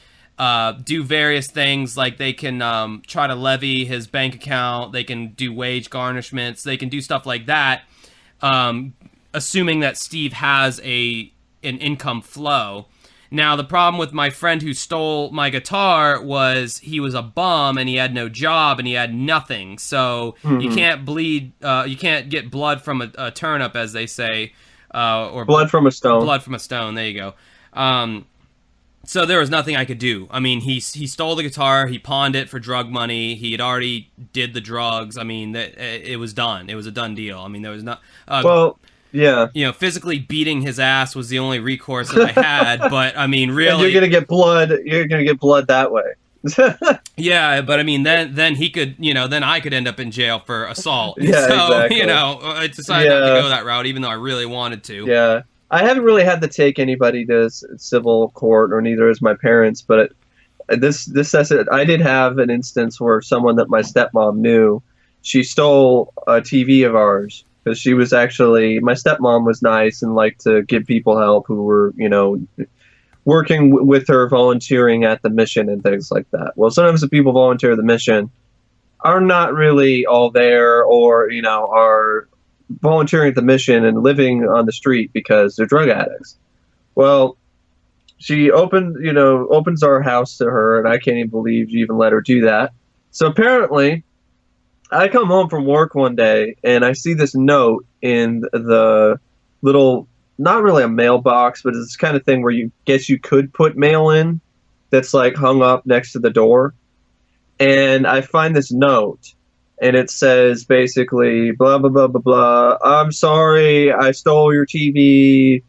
do various things, like they can try to levy his bank account, they can do wage garnishments, they can do stuff like that, assuming that Steve has an income flow. Now, the problem with my friend who stole my guitar was he was a bum and he had no job and he had nothing. So you can't you can't get blood from a turnip, as they say, or blood from a stone. Blood from a stone. There you go. So there was nothing I could do. I mean, he stole the guitar, he pawned it for drug money, he had already did the drugs. I mean, it was done. It was a done deal. I mean, there was not... yeah. Physically beating his ass was the only recourse that I had, but, I mean, really... And you're going to get blood that way. Yeah, but, I mean, then he could, then I could end up in jail for assault. Yeah, so, exactly. I decided not to go that route, even though I really wanted to. Yeah. I haven't really had to take anybody to civil court, or neither has my parents, but this says it. I did have an instance where someone that my stepmom knew, she stole a TV of ours because she was actually, my stepmom was nice and liked to give people help who were, working with her, volunteering at the mission and things like that. Well, sometimes the people volunteer at the mission are not really all there, or are volunteering at the mission and living on the street because they're drug addicts. Well, she opens our house to her, and I can't even believe she even let her do that. So apparently, I come home from work one day and I see this note in the little, not really a mailbox, but it's this kind of thing where you could put mail in that's like hung up next to the door. And I find this note, and it says basically, blah, blah, blah, blah, blah. I'm sorry, I stole your TV,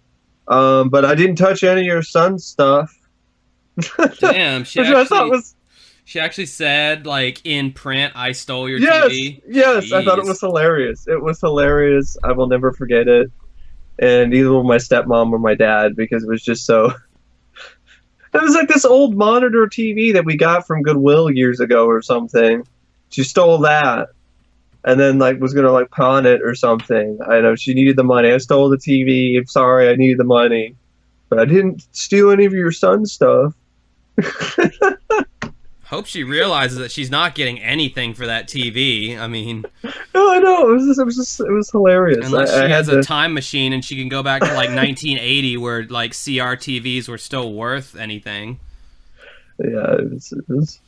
but I didn't touch any of your son's stuff. Damn, she actually said, like, in print, I stole your TV? Yes, Jeez. I thought it was hilarious. It was hilarious. I will never forget it. And either my stepmom or my dad, because it was just so... It was like this old monitor TV that we got from Goodwill years ago or something. She stole that, and then was gonna pawn it or something. I know she needed the money. I stole the TV. I'm sorry, I needed the money, but I didn't steal any of your son's stuff. Hope she realizes that she's not getting anything for that TV. I mean, no, I know it was hilarious. Unless she has a time machine and she can go back to 1980, where CRTVs were still worth anything. Yeah, it was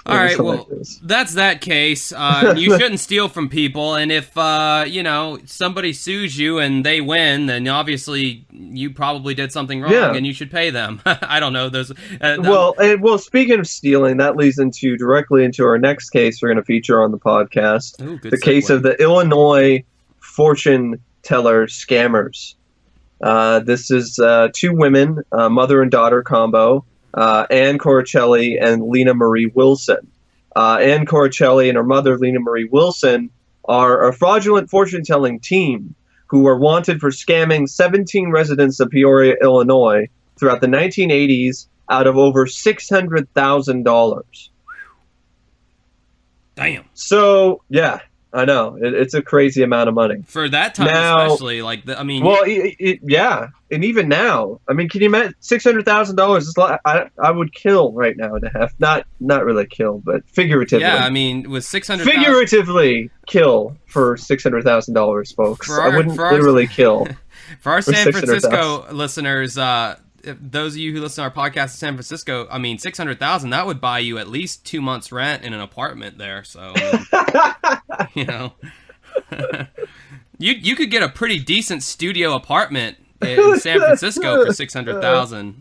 all right, well, that's that case. You shouldn't steal from people, and if somebody sues you and they win, then obviously you probably did something wrong, and you should pay them. I don't know those. Well, speaking of stealing, that leads directly into our next case we're going to feature on the podcast. Ooh, good the segue. Case of the Illinois fortune teller scammers. This is two women, mother and daughter combo. Ann Coricelli and Lena Marie Wilson. Ann Coricelli and her mother, Lena Marie Wilson, are a fraudulent fortune-telling team who were wanted for scamming 17 residents of Peoria, Illinois throughout the 1980s out of over $600,000. Damn. So, yeah, I know. It's a crazy amount of money. For that time, especially. Well, yeah. And even now, I mean, can you imagine $600,000? I would kill right now to have not really kill, but figuratively. Yeah, I mean, with $600,000, figuratively kill for $600,000, folks. I wouldn't literally kill. For our San Francisco listeners, those of you who listen to our podcast in San Francisco, I mean, $600,000, that would buy you at least 2 months' rent in an apartment there. So, you could get a pretty decent studio apartment in San Francisco for $600,000.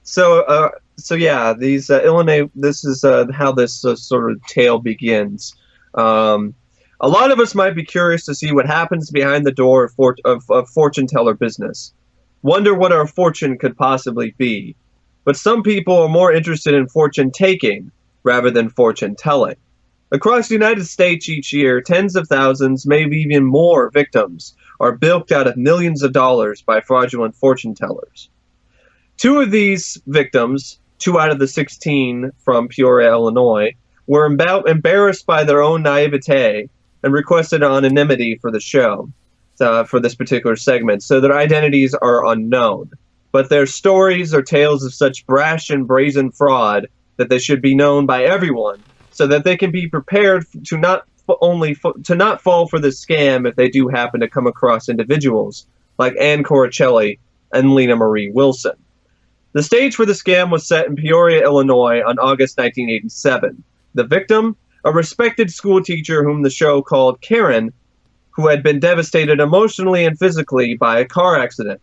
So yeah, these Illinois. This is how this sort of tale begins. A lot of us might be curious to see what happens behind the door of fortune teller business. Wonder what our fortune could possibly be. But some people are more interested in fortune taking rather than fortune telling. Across the United States each year, tens of thousands, maybe even more victims are bilked out of millions of dollars by fraudulent fortune tellers. Two of these victims, 2 out of the 16 from Peoria, Illinois, were embarrassed by their own naivete and requested anonymity for the show, for this particular segment, so their identities are unknown. But their stories are tales of such brash and brazen fraud that they should be known by everyone, so that they can be prepared to not fall for this scam if they do happen to come across individuals like Ann Coricelli and Lena Marie Wilson. The stage for the scam was set in Peoria, Illinois on August 1987. The victim, a respected school teacher whom the show called Karen, who had been devastated emotionally and physically by a car accident.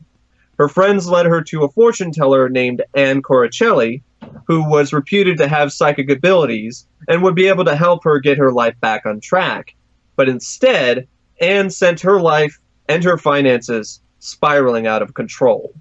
Her friends led her to a fortune teller named Ann Coricelli, who was reputed to have psychic abilities and would be able to help her get her life back on track. But instead, Ann sent her life and her finances spiraling out of control.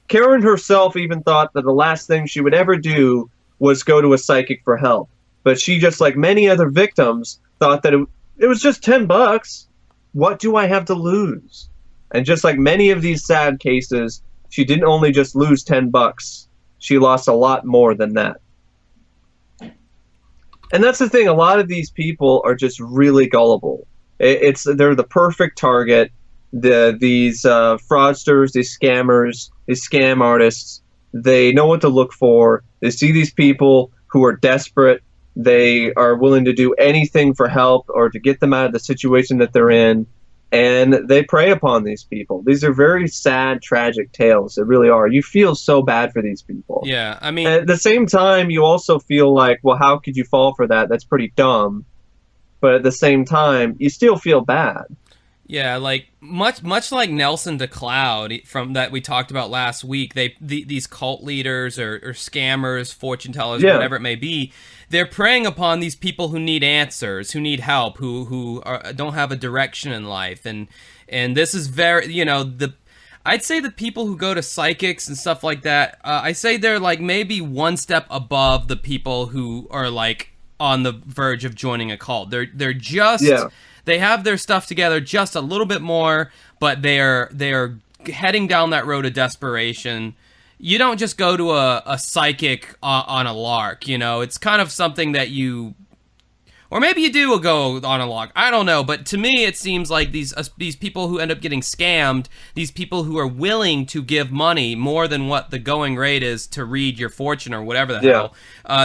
Karen herself even thought that the last thing she would ever do was go to a psychic for help. But she, just like many other victims, thought that it was just $10. What do I have to lose? And just like many of these sad cases, she didn't only just lose $10. She lost a lot more than that. And that's the thing. A lot of these people are just really gullible. They're the perfect target. These fraudsters, these scammers, these scam artists. They know what to look for. They see these people who are desperate. They are willing to do anything for help or to get them out of the situation that they're in. And they prey upon these people. These are very sad, tragic tales. They really are. You feel so bad for these people. Yeah, I mean, And at the same time, you also feel like, well, how could you fall for that? That's pretty dumb. But at the same time, you still feel bad. yeah, like much like Nelson DeCloud from that we talked about last week. These cult leaders or scammers, fortune tellers, Yeah. whatever it may be, they're preying upon these people who need answers, who need help, who don't have a direction in life, and this is very, I'd say the people who go to psychics and stuff like that, I say they're like maybe one step above the people who are like on the verge of joining a cult. They're just they have their stuff together just a little bit more, but they are heading down that road of desperation. You don't just go to a psychic on a lark, It's kind of something that you, or maybe you do go on a lark. I don't know, but to me it seems like these people who end up getting scammed, these people who are willing to give money more than what the going rate is to read your fortune or whatever the hell.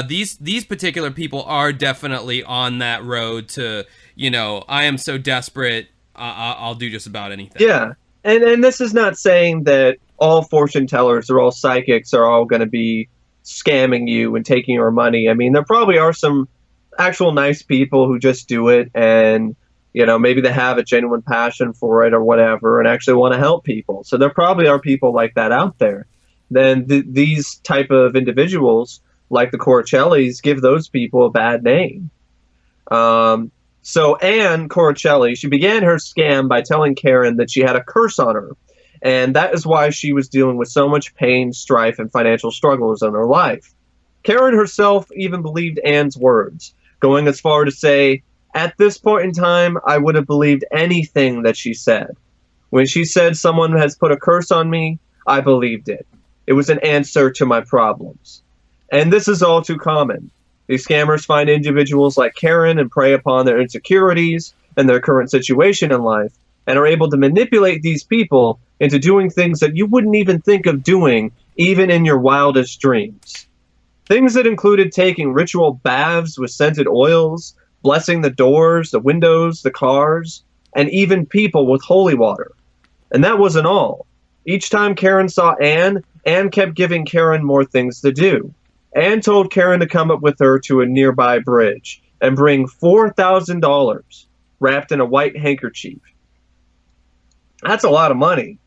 These particular people are definitely on that road to, I am so desperate, I'll do just about anything. Yeah. And this is not saying that all fortune tellers or all psychics are all going to be scamming you and taking your money. I mean, there probably are some actual nice people who just do it, and maybe they have a genuine passion for it or whatever and actually want to help people. So there probably are people like that out there. Then these type of individuals like the Coricellis give those people a bad name. So Anne Coricelli, she began her scam by telling Karen that she had a curse on her, and that is why she was dealing with so much pain, strife, and financial struggles in her life. Karen herself even believed Anne's words, going as far to say, "At this point in time, I would have believed anything that she said. When she said someone has put a curse on me, I believed it. It was an answer to my problems." And this is all too common. These scammers find individuals like Karen and prey upon their insecurities and their current situation in life, and are able to manipulate these people into doing things that you wouldn't even think of doing, even in your wildest dreams. Things that included taking ritual baths with scented oils, blessing the doors, the windows, the cars, and even people with holy water. And that wasn't all. Each time Karen saw Anne kept giving Karen more things to do. Anne told Karen to come up with her to a nearby bridge and bring $4,000 wrapped in a white handkerchief. That's a lot of money.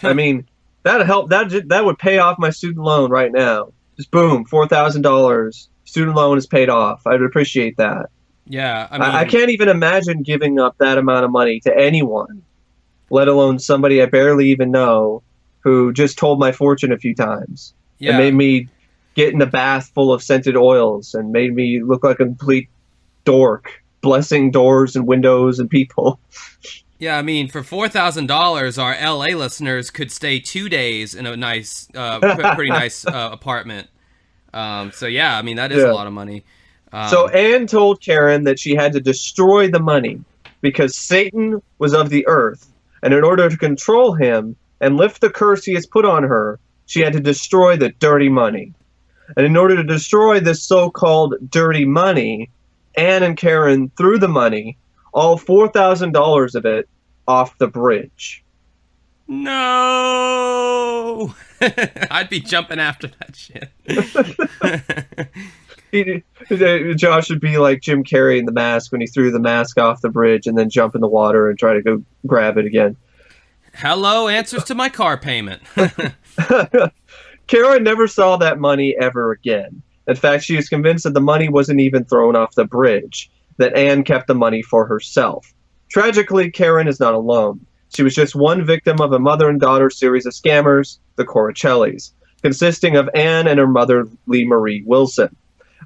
I mean, that'd help. That would pay off my student loan right now. Just boom, $4,000. Student loan is paid off. I'd appreciate that. Yeah, I can't even imagine giving up that amount of money to anyone, let alone somebody I barely even know who just told my fortune a few times and made me get in a bath full of scented oils and made me look like a complete dork, blessing doors and windows and people. Yeah, I mean, for $4,000, our LA listeners could stay 2 days in a nice, pretty nice apartment. So yeah, I mean, that is a lot of money. So Anne told Karen that she had to destroy the money because Satan was of the earth, and in order to control him and lift the curse he has put on her, she had to destroy the dirty money. And in order to destroy this so-called dirty money, Anne and Karen threw the money, all $4,000 of it, off the bridge. No! I'd be jumping after that shit. Josh would be like Jim Carrey in The Mask when he threw the mask off the bridge and then jump in the water and try to go grab it again. Hello, answers to my car payment. Karen never saw that money ever again. In fact, she is convinced that the money wasn't even thrown off the bridge, that Anne kept the money for herself. Tragically, Karen is not alone. She was just one victim of a mother and daughter series of scammers, the Coricellis, consisting of Anne and her mother, Lee Marie Wilson.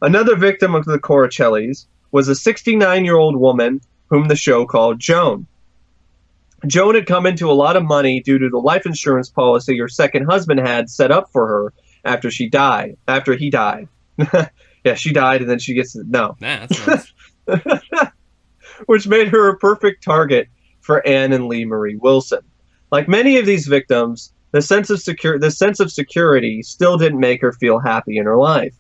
Another victim of the Coricellis was a 69-year-old woman whom the show called Joan. Joan had come into a lot of money due to the life insurance policy her second husband had set up for her after he died. Yeah, she died, and then she gets no. Nah, that's nice. Which made her a perfect target for Anne and Lee Marie Wilson. Like many of these victims, the sense of security still didn't make her feel happy in her life.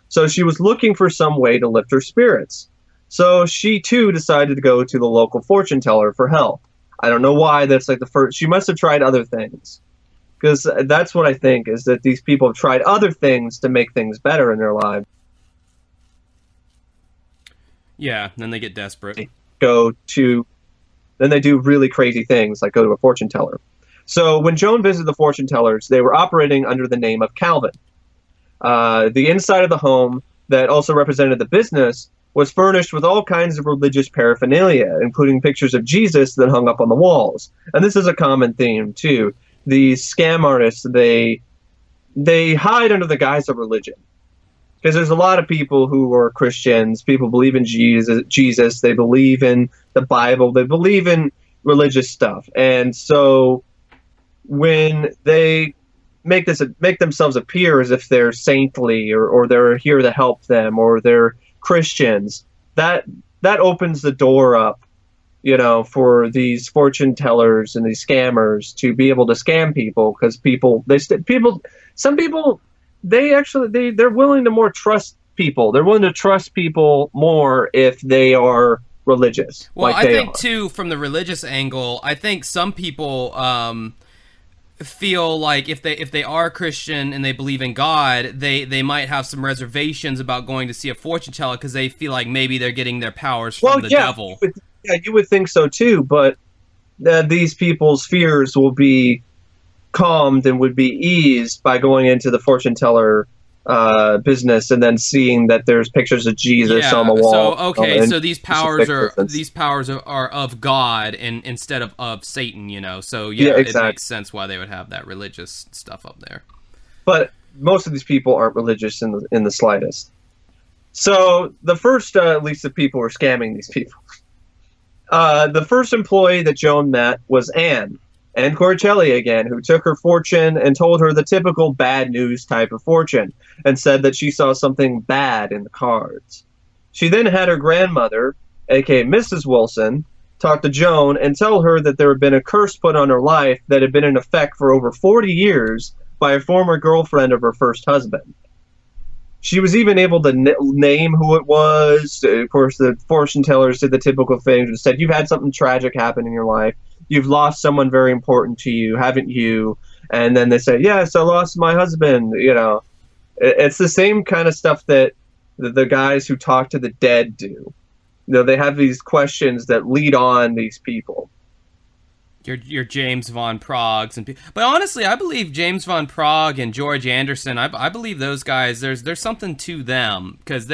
So she was looking for some way to lift her spirits. So she too decided to go to the local fortune teller for help. I don't know why that's like the first. She must have tried other things. Because that's what I think, is that these people have tried other things to make things better in their lives. Yeah, then they get desperate. Then they do really crazy things, like go to a fortune teller. So when Joan visited the fortune tellers, they were operating under the name of Calvin. The inside of the home that also represented the business was furnished with all kinds of religious paraphernalia, including pictures of Jesus that hung up on the walls. And this is a common theme, too. These scam artists, they hide under the guise of religion. Because there's a lot of people who are Christians, people believe in Jesus, they believe in the Bible, they believe in religious stuff. And so when they make themselves appear as if they're saintly or they're here to help them or they're Christians, that opens the door up, for these fortune tellers and these scammers to be able to scam people, because some people they're willing to more trust people. They're willing to trust people more if they are religious. Well, like I think too, from the religious angle, I think some people feel like if they are Christian and they believe in God, they might have some reservations about going to see a fortune teller because they feel like maybe they're getting their powers from the devil. You would think so too, but these people's fears will be calmed and would be eased by going into the fortune teller business and then seeing that there's pictures of Jesus on the wall. So these powers are of God and instead of Satan, So exactly. It makes sense why they would have that religious stuff up there. But most of these people aren't religious in the slightest. So the first, at least the people who are scamming these people. The first employee that Joan met was Anne Corcelli again, who took her fortune and told her the typical bad news type of fortune and said that she saw something bad in the cards. She then had her grandmother, aka Mrs. Wilson, talk to Joan and tell her that there had been a curse put on her life that had been in effect for over 40 years by a former girlfriend of her first husband. She was even able to name who it was. Of course, the fortune tellers did the typical thing and said, you've had something tragic happen in your life. You've lost someone very important to you, haven't you? And then they say, yes, I lost my husband. It's the same kind of stuff that the guys who talk to the dead do. They have these questions that lead on these people. Your James Von Proggs but honestly, I believe James Von Progg and George Anderson. I believe those guys. There's something to them because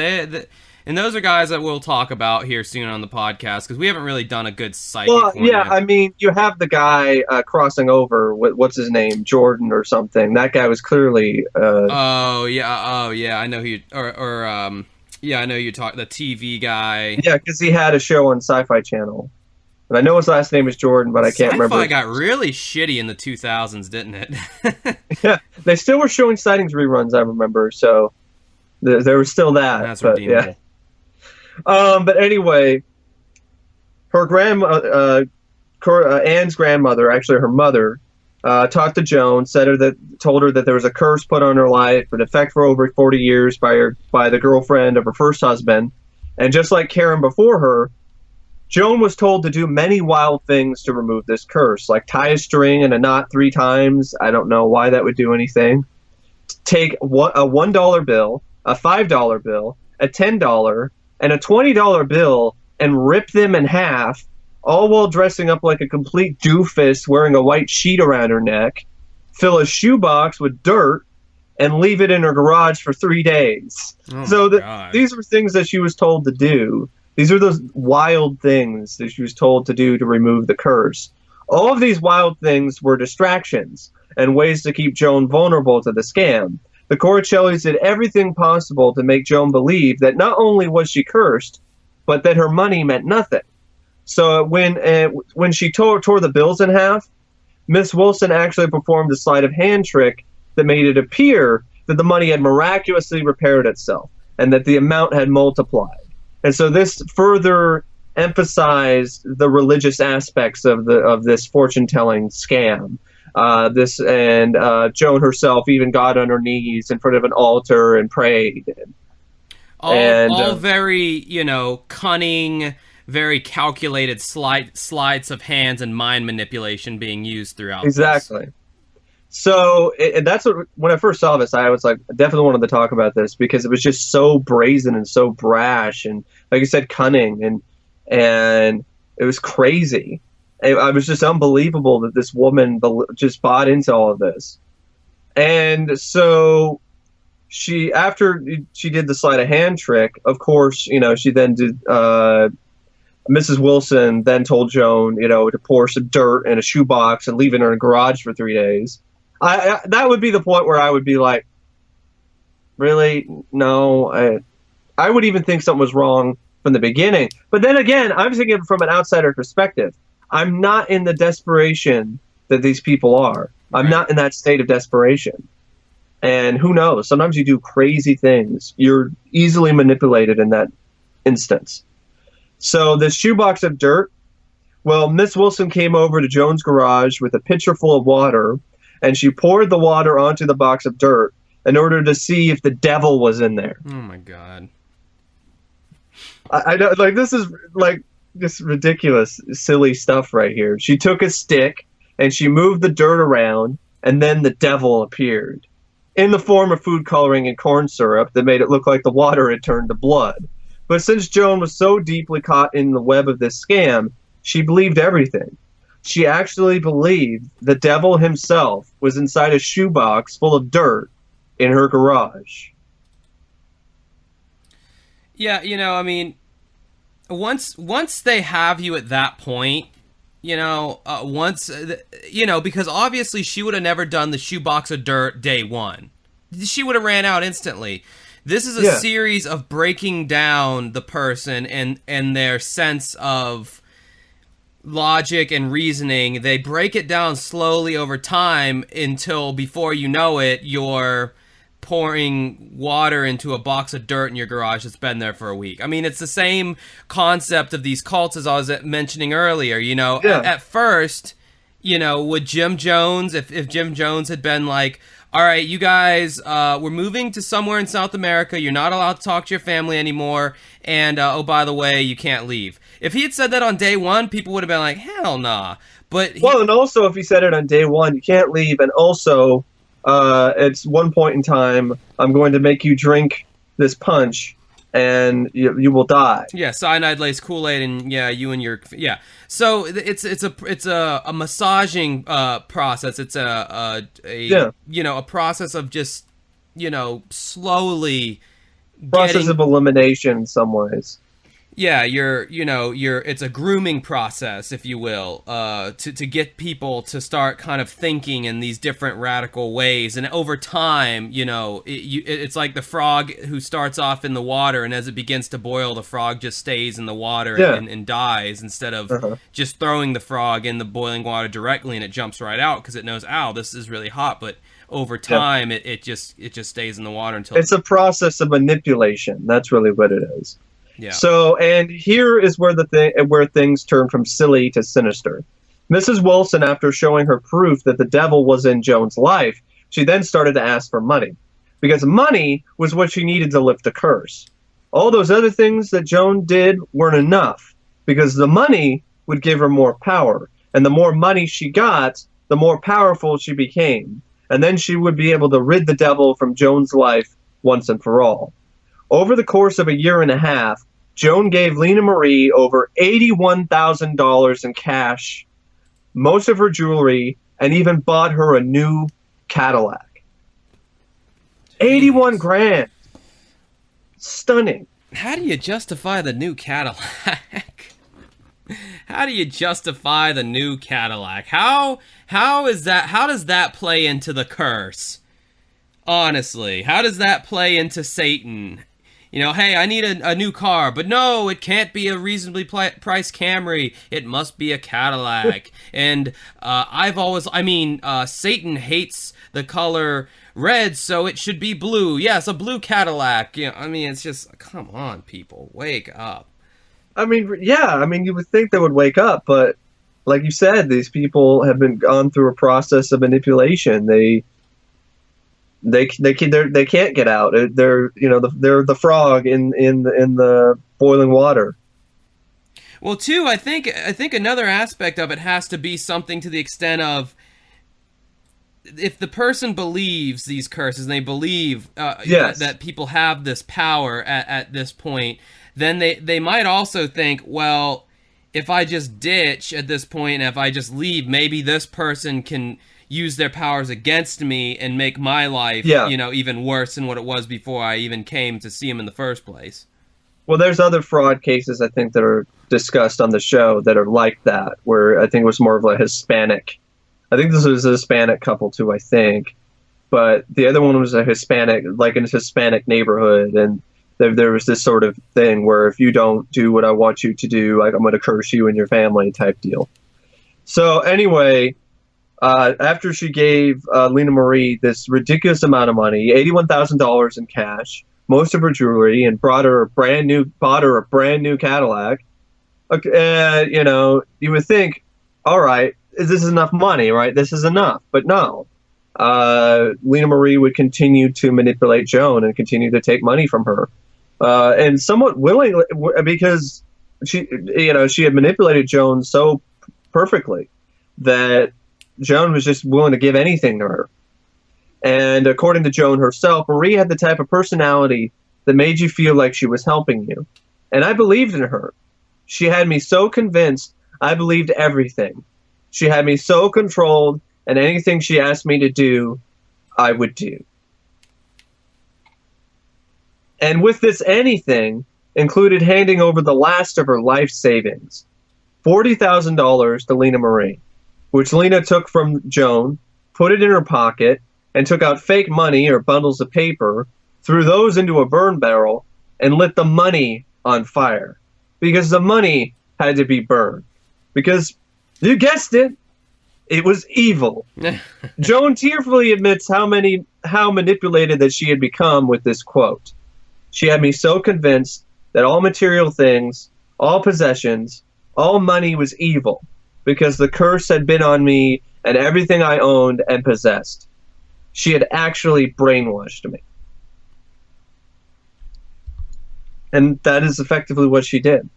and those are guys that we'll talk about here soon on the podcast because we haven't really done a good psychic one yet. I mean, you have the guy crossing over with what's his name, Jordan or something. That guy was clearly. I know who. I know you talk the TV guy. Yeah, because he had a show on Sci-Fi Channel. And I know his last name is Jordan, but I can't remember. Sci-Fi got really shitty in the 2000s, didn't it? Yeah, they still were showing Sightings reruns, I remember, so there was still that. That's redeemable. Yeah. But anyway, her Anne's grandmother, actually her mother, talked to Joan, told her that there was a curse put on her life, in effect for over 40 years by the girlfriend of her first husband. And just like Karen before her, Joan was told to do many wild things to remove this curse, like tie a string and a knot 3 times. I don't know why that would do anything. Take a $1 bill, a $5 bill, a $10, and a $20 bill and rip them in half, all while dressing up like a complete doofus wearing a white sheet around her neck, fill a shoebox with dirt, and leave it in her garage for 3 days. These were things that she was told to do. These are those wild things that she was told to do to remove the curse. All of these wild things were distractions and ways to keep Joan vulnerable to the scam. The Corcellis did everything possible to make Joan believe that not only was she cursed, but that her money meant nothing. So when she tore the bills in half, Miss Wilson actually performed a sleight of hand trick that made it appear that the money had miraculously repaired itself. and that the amount had multiplied. And so this further emphasized the religious aspects of this fortune-telling scam. Joan herself even got on her knees in front of an altar and prayed. All very, cunning, very calculated sleights of hands and mind manipulation being used throughout. Exactly. This. So that's when I first saw this, I was like, I definitely wanted to talk about this because it was just so brazen and so brash and, like you said, cunning and it was crazy. It was just unbelievable that this woman just bought into all of this. And so after she did the sleight of hand trick, of course, she then did. Mrs. Wilson then told Joan, to pour some dirt in a shoebox and leave it in her garage for 3 days. That would be the point where I would be like, really? No. I would even think something was wrong from the beginning. But then again, I'm thinking from an outsider perspective. I'm not in the desperation that these people are. I'm not in that state of desperation. And who knows? Sometimes you do crazy things. You're easily manipulated in that instance. So this shoebox of dirt, well, Miss Wilson came over to Joan's garage with a pitcher full of water, and she poured the water onto the box of dirt in order to see if the devil was in there. Oh, my God. I know, this is this ridiculous, silly stuff right here. She took a stick, and she moved the dirt around, and then the devil appeared in the form of food coloring and corn syrup that made it look like the water had turned to blood. But since Joan was so deeply caught in the web of this scam, she believed everything. She actually believed the devil himself was inside a shoebox full of dirt in her garage. Yeah, once they have you at that point, because obviously she would have never done the shoebox of dirt day one. She would have ran out instantly. This is a series of breaking down the person and their sense of logic and reasoning. They break it down slowly over time until before you know it, you're pouring water into a box of dirt in your garage that's been there for a week. I mean, it's the same concept of these cults as I was mentioning earlier. At first, would Jim Jones, if Jim Jones had been like, all right, you guys, we're moving to somewhere in South America. You're not allowed to talk to your family anymore. And, oh, by the way, you can't leave. If he had said that on day one, people would have been like, hell nah. And also if he said it on day one, you can't leave. And also, at one point in time, I'm going to make you drink this punch and you will die. Yeah, cyanide-laced Kool-Aid, and you and your So it's a massaging process. It's a process of just slowly process of elimination in some ways. Yeah, it's a grooming process, if you will, to get people to start kind of thinking in these different radical ways. And over time, it's like the frog who starts off in the water, and as it begins to boil, the frog just stays in the water and dies, instead of just throwing the frog in the boiling water directly and it jumps right out because it knows, ow, this is really hot. But over time, it just stays in the water until it's a process of manipulation. That's really what it is. Yeah. So, and here is where where things turn from silly to sinister. Mrs. Wilson, after showing her proof that the devil was in Joan's life, she then started to ask for money, because money was what she needed to lift the curse. All those other things that Joan did weren't enough, because the money would give her more power, and the more money she got, the more powerful she became, and then she would be able to rid the devil from Joan's life once and for all. Over the course of a year and a half, Joan gave Lena Marie over $81,000 in cash, most of her jewelry, and even bought her a new Cadillac. 81 grand. Stunning. How do you justify the new Cadillac? How do you justify the new Cadillac? How does that play into the curse? Honestly, how does that play into Satan? Hey, I need a new car, but no, it can't be a reasonably priced Camry. It must be a Cadillac. And Satan hates the color red, so it should be blue. Yes, a blue Cadillac. You know, I mean, it's just, come on, people, wake up. I mean, yeah, I mean, you would think they would wake up, but like you said, these people have been gone through a process of manipulation. They can't get out. They're they're the frog in the boiling water. Well, too, I think another aspect of it has to be something to the extent of, if the person believes these curses and they believe Yes. that people have this power at this point, then they might also think, well, if I just ditch at this point and if I just leave, maybe this person can use their powers against me and make my life, even worse than what it was before I even came to see him in the first place. Well, there's other fraud cases, I think, that are discussed on the show that are like that, where I think it was more of a Hispanic. I think this was a Hispanic couple, too, I think. But the other one was a Hispanic, like in a Hispanic neighborhood, and there was this sort of thing where if you don't do what I want you to do, like, I'm going to curse you and your family type deal. So anyway, after she gave Lena Marie this ridiculous amount of money, $81,000 in cash, most of her jewelry, and bought her a brand new Cadillac, you would think, all right, this is enough money, right? This is enough. But no. Lena Marie would continue to manipulate Joan and continue to take money from her. And somewhat willingly, because she had manipulated Joan so perfectly that Joan was just willing to give anything to her. And according to Joan herself, Marie had the type of personality that made you feel like she was helping you. And I believed in her. She had me so convinced I believed everything. She had me so controlled, and anything she asked me to do, I would do. And with this anything included handing over the last of her life savings, $40,000 to Lena Marie, which Lena took from Joan, put it in her pocket, and took out fake money or bundles of paper, threw those into a burn barrel, and lit the money on fire. Because the money had to be burned. Because, you guessed it, it was evil. Joan tearfully admits how manipulated that she had become with this quote. She had me so convinced that all material things, all possessions, all money was evil, because the curse had been on me and everything I owned and possessed. She had actually brainwashed me. And that is effectively what she did.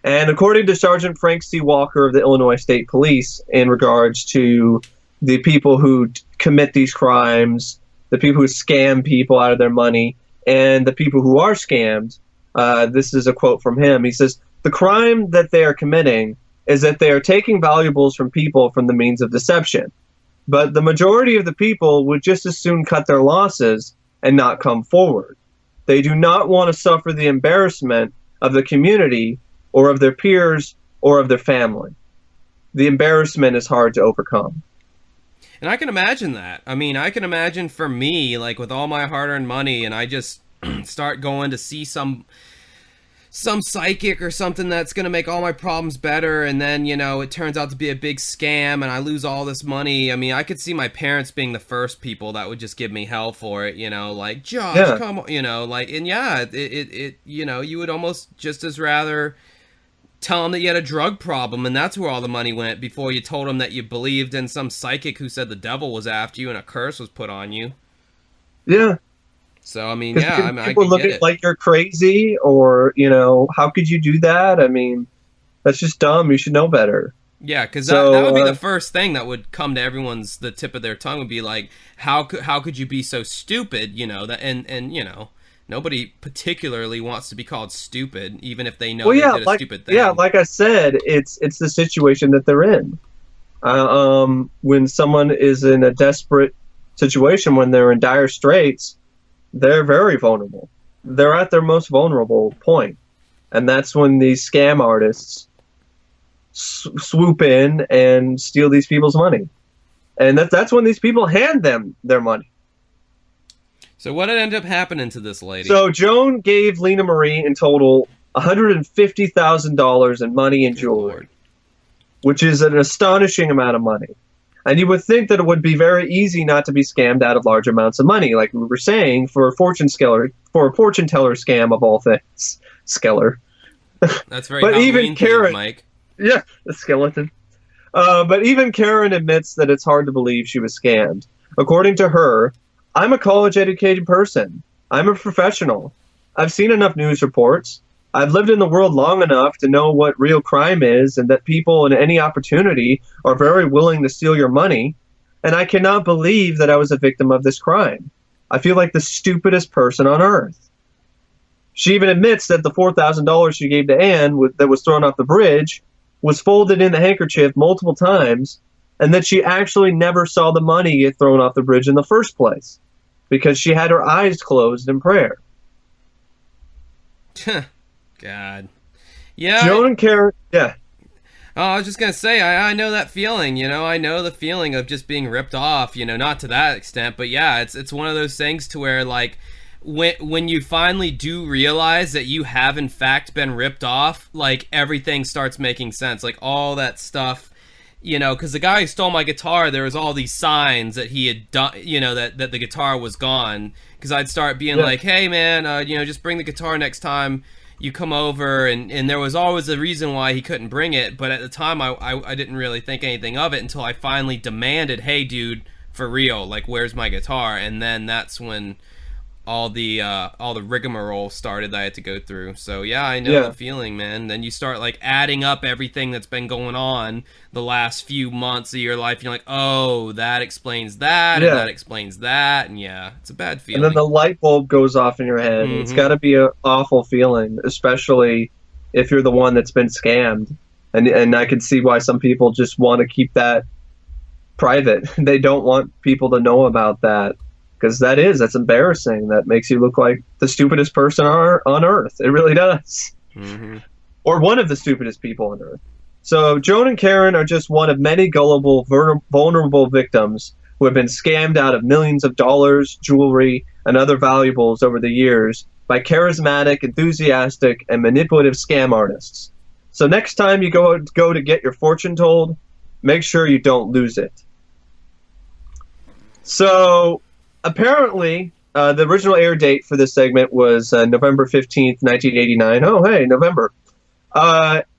And according to Sergeant Frank C. Walker of the Illinois State Police, in regards to the people who commit these crimes, the people who scam people out of their money, and the people who are scammed, this is a quote from him. He says, "The crime that they are committing is that they are taking valuables from people from the means of deception. But the majority of the people would just as soon cut their losses and not come forward. They do not want to suffer the embarrassment of the community or of their peers or of their family. The embarrassment is hard to overcome." And I can imagine that. I mean, I can imagine for me, like with all my hard-earned money, and I just start going to see some psychic or something that's going to make all my problems better, and then, it turns out to be a big scam and I lose all this money. I mean, I could see my parents being the first people that would just give me hell for it, like, Josh, come on, and yeah, you would almost just as rather tell them that you had a drug problem and that's where all the money went, before you told them that you believed in some psychic who said the devil was after you and a curse was put on you. Yeah. So, I mean, yeah, I people look at like you're crazy, or, how could you do that? I mean, that's just dumb. You should know better. Yeah, because that would be the first thing that would come to the tip of their tongue would be like, how could you be so stupid, and nobody particularly wants to be called stupid, even if they know they did a stupid thing. Yeah, like I said, it's the situation that they're in. When someone is in a desperate situation, when they're in dire straits, they're very vulnerable. They're at their most vulnerable point. And that's when these scam artists swoop in and steal these people's money. And that's when these people hand them their money. So what ended up happening to this lady? So Joan gave Lena Marie in total $150,000 in money and jewelry, which is an astonishing amount of money. And you would think that it would be very easy not to be scammed out of large amounts of money, like we were saying, for a fortune teller scam of all things. Skeller. That's very But Halloween even Karen, themed, Mike. yeah, the skeleton. But even Karen admits that it's hard to believe she was scammed. According to her, I'm a college-educated person. I'm a professional. I've seen enough news reports. I've lived in the world long enough to know what real crime is and that people in any opportunity are very willing to steal your money. And I cannot believe that I was a victim of this crime. I feel like the stupidest person on earth. She even admits that the $4,000 she gave to Anne that was thrown off the bridge was folded in the handkerchief multiple times, and that she actually never saw the money get thrown off the bridge in the first place because she had her eyes closed in prayer. God. Yeah. Joan and Karen, yeah. Oh, I was just going to say, I know that feeling, I know the feeling of just being ripped off, not to that extent, but yeah, it's one of those things to where, like, when you finally do realize that you have in fact been ripped off, like, everything starts making sense, like, all that stuff, because the guy who stole my guitar, there was all these signs that he had done, that the guitar was gone, because I'd start being like, hey man, just bring the guitar next time you come over, and there was always a reason why he couldn't bring it, but at the time I didn't really think anything of it until I finally demanded, hey dude, for real, like, where's my guitar? And then that's when all the rigmarole started that I had to go through. So yeah, I know the feeling, man. Then you start, like, adding up everything that's been going on the last few months of your life, and you're like, oh, that explains that, and that explains that, and yeah, it's a bad feeling. And then the light bulb goes off in your head. Mm-hmm. It's got to be an awful feeling, especially if you're the one that's been scammed. And I can see why some people just want to keep that private. They don't want people to know about that. Because that's embarrassing. That makes you look like the stupidest person on earth. It really does. Mm-hmm. Or one of the stupidest people on earth. So Joan and Karen are just one of many gullible, vulnerable victims who have been scammed out of millions of dollars, jewelry, and other valuables over the years by charismatic, enthusiastic, and manipulative scam artists. So next time you go to get your fortune told, make sure you don't lose it. So apparently, the original air date for this segment was November 15th, 1989. Oh, hey, November.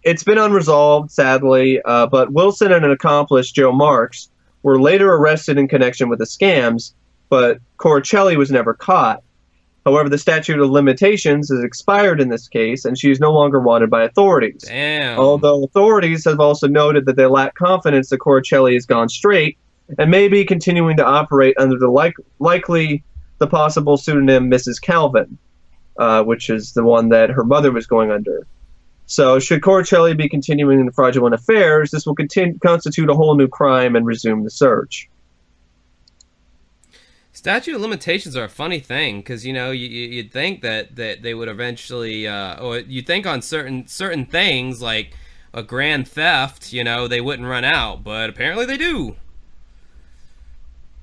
It's been unresolved, sadly, but Wilson and an accomplice, Joe Marks, were later arrested in connection with the scams, but Coricelli was never caught. However, the statute of limitations has expired in this case, and she is no longer wanted by authorities. Damn. Although authorities have also noted that they lack confidence that Coricelli has gone straight, and may be continuing to operate under the possible pseudonym Mrs. Calvin, which is the one that her mother was going under. So should Coricelli be continuing the fraudulent affairs, this will constitute a whole new crime and resume the search. Statute of limitations are a funny thing, because you'd think that they would eventually, or you'd think on certain things like a grand theft, they wouldn't run out, but apparently they do.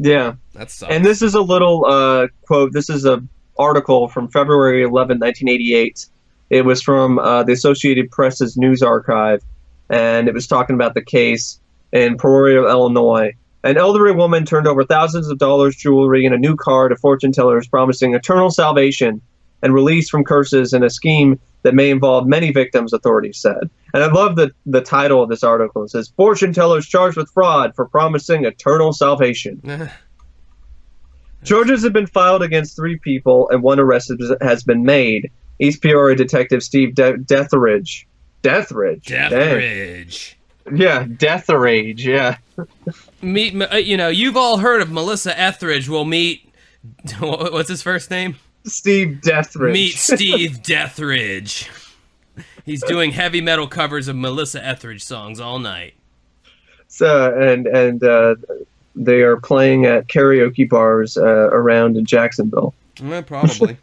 Yeah. That sucks. And this is a little quote. This is an article from February 11, 1988. It was from the Associated Press's news archive, and it was talking about the case in Peoria, Illinois. An elderly woman turned over thousands of dollars jewelry and a new car to fortune tellers promising eternal salvation and release from curses in a scheme that may involve many victims, authorities said. And I love the title of this article. It says, fortune tellers charged with fraud for promising eternal salvation. Charges have been filed against 3 people, and 1 arrest has been made. East Peoria Detective Steve Deathridge. Deathridge. Yeah, Deathridge, yeah. Meet, you've all heard of Melissa Etheridge. We'll meet, what's his first name? Steve Deathridge. Meet Steve Deathridge. He's doing heavy metal covers of Melissa Etheridge songs all night. So, and they are playing at karaoke bars around in Jacksonville. Probably.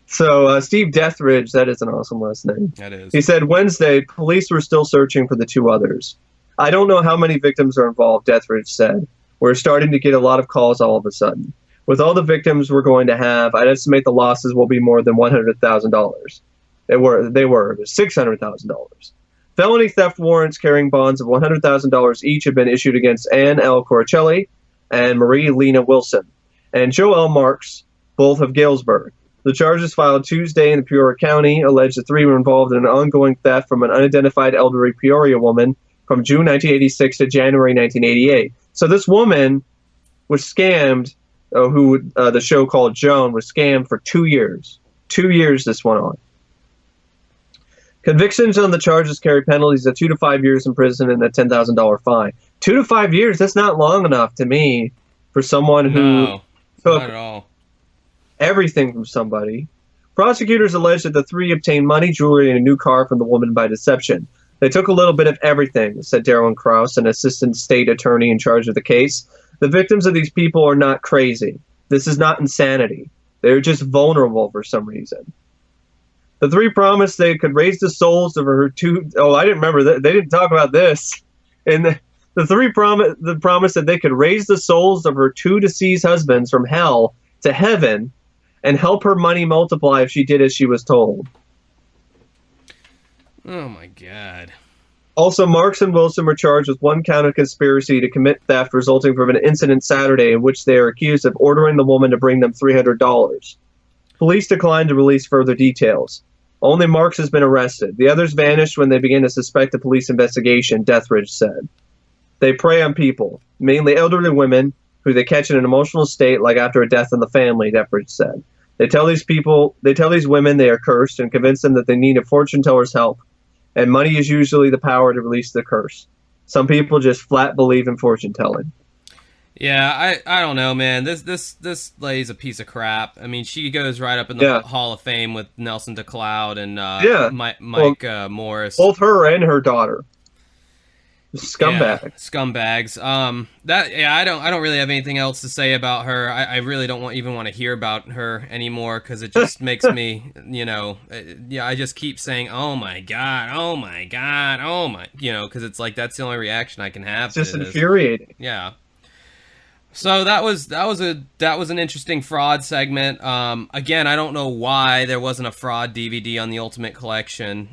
So Steve Deathridge, that is an awesome last name. That is. He said, Wednesday, police were still searching for the 2 others. I don't know how many victims are involved, Deathridge said. We're starting to get a lot of calls all of a sudden. With all the victims we're going to have, I'd estimate the losses will be more than $100,000. It was $600,000. Felony theft warrants carrying bonds of $100,000 each have been issued against Ann L. Coricelli and Marie Lena Wilson, and Joe L. Marks, both of Galesburg. The charges filed Tuesday in Peoria County allege the three were involved in an ongoing theft from an unidentified elderly Peoria woman from June 1986 to January 1988. So this woman was scammed, who the show called Joan, was scammed for 2 years. 2 years this went on. Convictions on the charges carry penalties of 2 to 5 years in prison and a $10,000 fine. 2 to 5 years, that's not long enough to me for someone who took not at all. Everything from somebody. Prosecutors allege that the three obtained money, jewelry, and a new car from the woman by deception. They took a little bit of everything, said Darren Krause, an assistant state attorney in charge of the case. The victims of these people are not crazy. This is not insanity. They're just vulnerable for some reason. The three promised they could raise the souls of her two... Oh, I didn't remember that. They didn't talk about this. And the three promised that they could raise the souls of her two deceased husbands from hell to heaven and help her money multiply if she did as she was told. Oh, my God. Also, Marks and Wilson were charged with 1 count of conspiracy to commit theft resulting from an incident Saturday in which they are accused of ordering the woman to bring them $300. Police declined to release further details. Only Marks has been arrested. The others vanished when they began to suspect a police investigation, Deathridge said. They prey on people, mainly elderly women, who they catch in an emotional state like after a death in the family, Deathridge said. They tell these women they are cursed and convince them that they need a fortune teller's help. And money is usually the power to release the curse. Some people just flat believe in fortune telling. Yeah, I don't know, man. This lady's a piece of crap. I mean, she goes right up in the Hall of Fame with Nelson DeCloud and Mike Morris. Both her and her daughter. Scumbags. Yeah, scumbags. I don't really have anything else to say about her. I really don't even want to hear about her anymore because it just makes me, I just keep saying, oh my god, oh my god, oh my, because it's like that's the only reaction I can have. It's just infuriating. Yeah. So that was an interesting fraud segment. Again, I don't know why there wasn't a fraud DVD on the Ultimate Collection.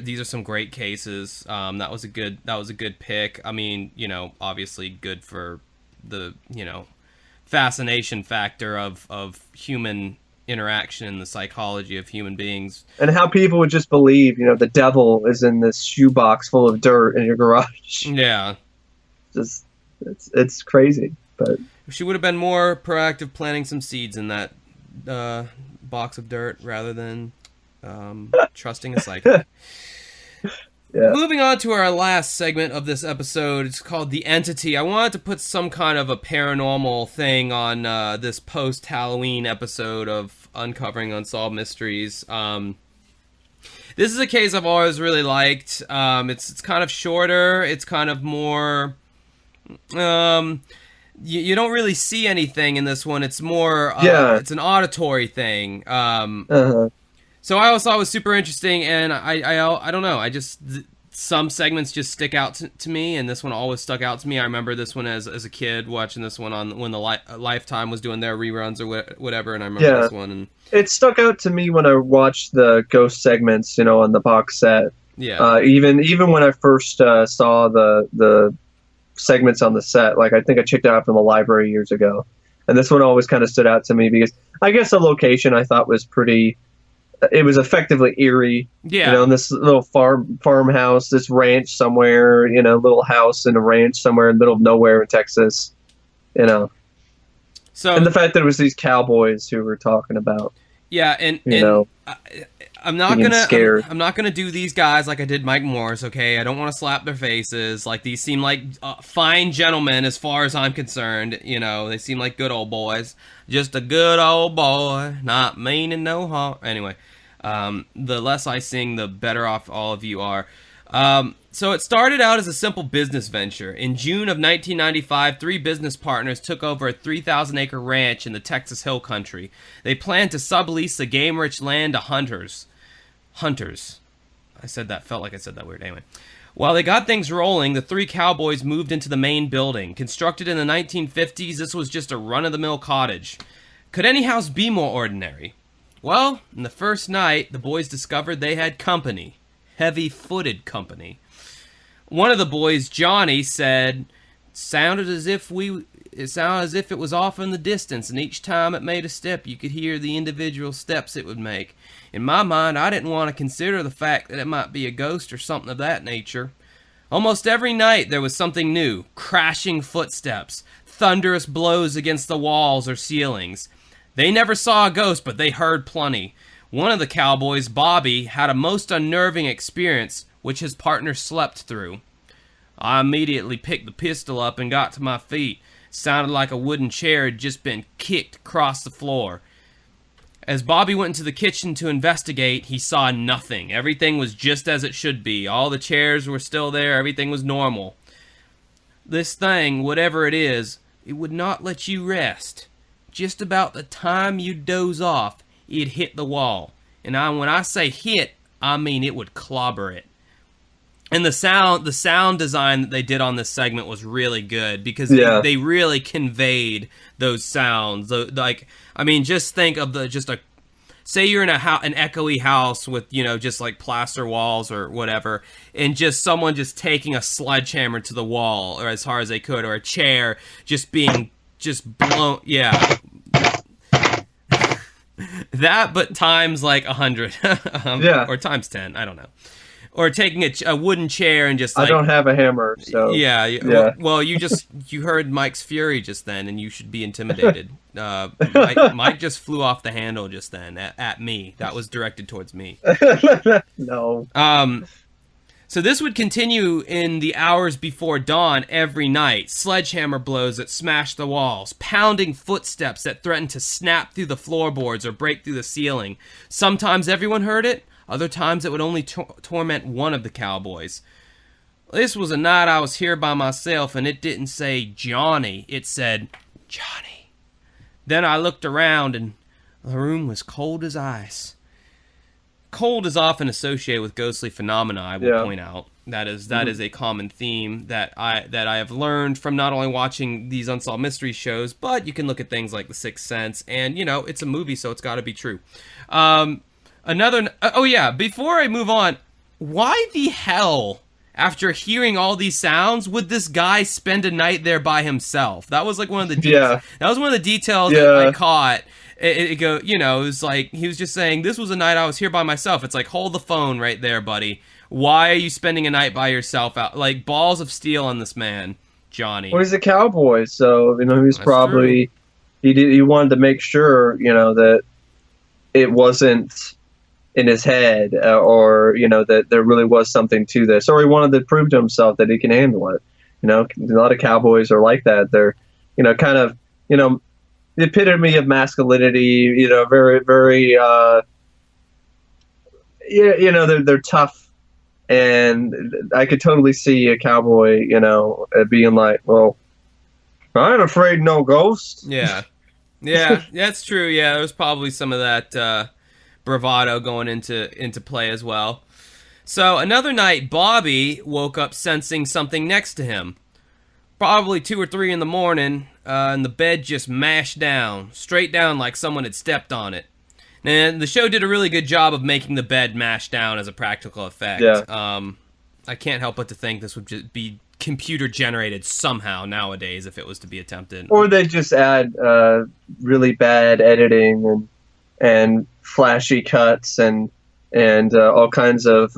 These are some great cases. That was a good pick. I mean, obviously good for the fascination factor of human interaction and the psychology of human beings, and how people would just believe the devil is in this shoebox full of dirt in your garage. Yeah, just it's crazy. But she would have been more proactive planting some seeds in that box of dirt rather than trusting a psychic. Yeah. Moving on to our last segment of this episode, it's called The Entity. I wanted to put some kind of a paranormal thing on this post-Halloween episode of Uncovering Unsolved Mysteries. This is a case I've always really liked. It's kind of shorter. It's kind of more... You don't really see anything in this one. It's more, it's an auditory thing. So I always thought it was super interesting, and I don't know. Some segments just stick out to me, and this one always stuck out to me. I remember this one as a kid watching this one on when the Lifetime was doing their reruns or whatever, and I remember this one. And it stuck out to me when I watched the ghost segments, on the box set. Yeah. Even when I first saw the segments on the set, like I think I checked it out from the library years ago, and this one always kind of stood out to me because I guess the location I thought was it was effectively eerie. Yeah. In this little farmhouse, this ranch somewhere, little house in a ranch somewhere in the middle of nowhere in Texas, So, and the fact that it was these cowboys who were talking about. Yeah, and I'm not gonna do these guys like I did Mike Morris. Okay, I don't want to slap their faces. Like these seem like fine gentlemen as far as I'm concerned. They seem like good old boys. Just a good old boy, not meaning no harm. Anyway, the less I sing, the better off all of you are. So it started out as a simple business venture. In June of 1995, 3 business partners took over a 3,000-acre ranch in the Texas Hill Country. They planned to sublease the game-rich land to hunters. Felt like I said that weird. Anyway. While they got things rolling, the 3 cowboys moved into the main building. Constructed in the 1950s, this was just a run-of-the-mill cottage. Could any house be more ordinary? Well, in the first night, the boys discovered they had company. Heavy-Footed Company. One of the boys, Johnny, said, it sounded as if it was off in the distance, and each time it made a step, you could hear the individual steps it would make. In my mind, I didn't want to consider the fact that it might be a ghost or something of that nature. Almost every night there was something new, crashing footsteps, thunderous blows against the walls or ceilings. They never saw a ghost, but they heard plenty. One of the cowboys, Bobby, had a most unnerving experience, which his partner slept through. I immediately picked the pistol up and got to my feet. It sounded like a wooden chair had just been kicked across the floor. As Bobby went into the kitchen to investigate, he saw nothing. Everything was just as it should be. All the chairs were still there. Everything was normal. This thing, whatever it is, it would not let you rest. Just about the time you doze off, it'd hit the wall. And when I say hit, I mean it would clobber it. And the sound design that they did on this segment was really good because they really conveyed those sounds. Just think of say you're in an echoey house with, just like plaster walls or whatever, and just someone just taking a sledgehammer to the wall or as hard as they could, or a chair just being blown. Yeah. That, but times like 100. Or times 10. I don't know. Or taking a wooden chair and just like... I don't have a hammer, so... Yeah. Well, you heard Mike's fury just then, and you should be intimidated. Mike just flew off the handle just then at me. That was directed towards me. No. So this would continue in the hours before dawn every night. Sledgehammer blows that smashed the walls. Pounding footsteps that threatened to snap through the floorboards or break through the ceiling. Sometimes everyone heard it. Other times it would only torment one of the cowboys. This was a night I was here by myself, and it didn't say Johnny. It said, Johnny. Then I looked around, and the room was cold as ice. Cold is often associated with ghostly phenomena, I will point out. That is a common theme that I have learned from not only watching these Unsolved Mysteries shows, but you can look at things like The Sixth Sense, and, it's a movie, so it's got to be true. Before I move on, why the hell, after hearing all these sounds, would this guy spend a night there by himself? That was like one of the that was one of the details that I caught. It was like he was just saying, this was a night I was here by myself. It's like, hold the phone right there, buddy. Why are you spending a night by yourself out? Like, balls of steel on this man, Johnny. Well, he's a cowboy, so he was probably he wanted to make sure that it wasn't in his head, or that there really was something to this, or he wanted to prove to himself that he can handle it. A lot of cowboys are like that. They're kind of the epitome of masculinity. Very very they're tough, and I could totally see a cowboy being like, well, I ain't afraid no ghost. Yeah, that's true. Yeah, there was probably some of that bravado going into play as well. So another night, Bobby woke up sensing something next to him. Probably 2 or 3 in the morning, and the bed just mashed down, straight down like someone had stepped on it. And the show did a really good job of making the bed mash down as a practical effect. Yeah. I can't help but to think this would just be computer generated somehow nowadays if it was to be attempted. Or they just add really bad editing and flashy cuts and all kinds of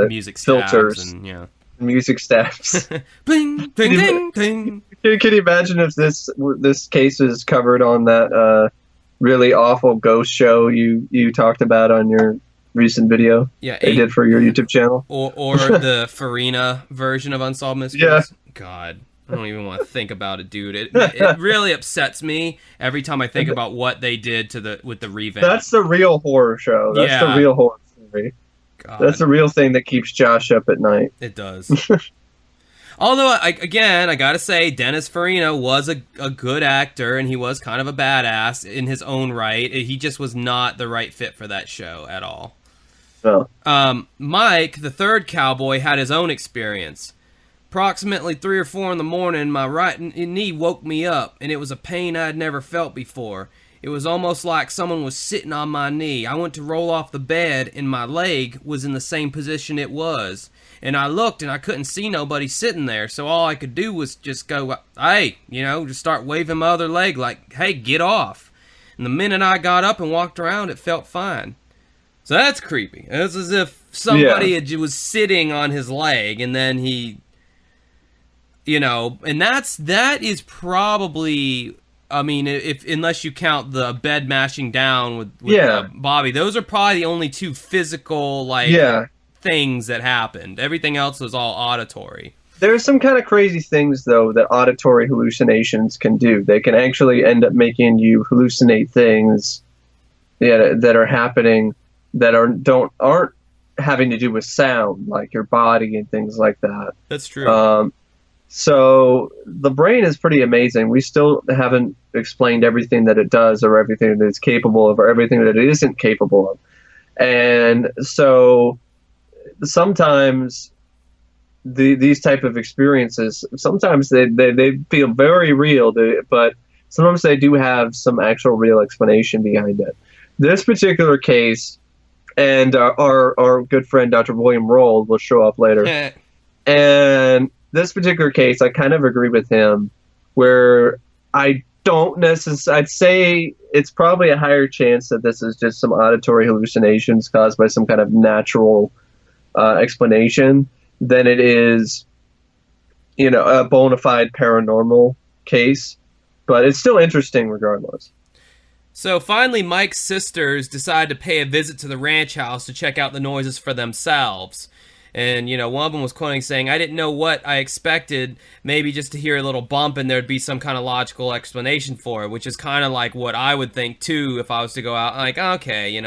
music filters and music stabs. Bling, ding, ding, ding. Can you imagine if this case is covered on that really awful ghost show you talked about on your recent video? Yeah, they did for your YouTube channel, or the Farina version of Unsolved Mysteries. Yeah. God, I don't even want to think about it, dude. It really upsets me every time I think about what they did with the revamp. That's the real horror show. That's the real horror story. God. That's the real thing that keeps Josh up at night. It does. Although, I gotta say, Dennis Farina was a good actor, and he was kind of a badass in his own right. He just was not the right fit for that show at all. No. Mike, the third cowboy, had his own experience. Approximately 3 or 4 in the morning, my right knee woke me up, and it was a pain I'd never felt before. It was almost like someone was sitting on my knee. I went to roll off the bed, and my leg was in the same position it was. And I looked, and I couldn't see nobody sitting there, so all I could do was just go, hey, just start waving my other leg like, hey, get off. And the minute I got up and walked around, it felt fine. So that's creepy. It's as if somebody was sitting on his leg, and then he, and that is probably... I mean, unless you count the bed mashing down with Bobby, those are probably the only two physical things that happened. Everything else was all auditory. There's some kind of crazy things though that auditory hallucinations can do. They can actually end up making you hallucinate things that are happening that aren't having to do with sound, like your body and things like that. That's true. So the brain is pretty amazing. We still haven't explained everything that it does or everything that it's capable of or everything that it isn't capable of. And so sometimes these type of experiences, sometimes they feel very real, but sometimes they do have some actual real explanation behind it. This particular case, and our good friend Dr. William Roll will show up later. And this particular case, I kind of agree with him, where I don't necessarily... I'd say it's probably a higher chance that this is just some auditory hallucinations caused by some kind of natural explanation than it is, a bona fide paranormal case. But it's still interesting regardless. So finally, Mike's sisters decide to pay a visit to the ranch house to check out the noises for themselves. And, one of them was quoting saying, I didn't know what I expected, maybe just to hear a little bump and there'd be some kind of logical explanation for it, which is kind of like what I would think, too, if I was to go out. Like, okay,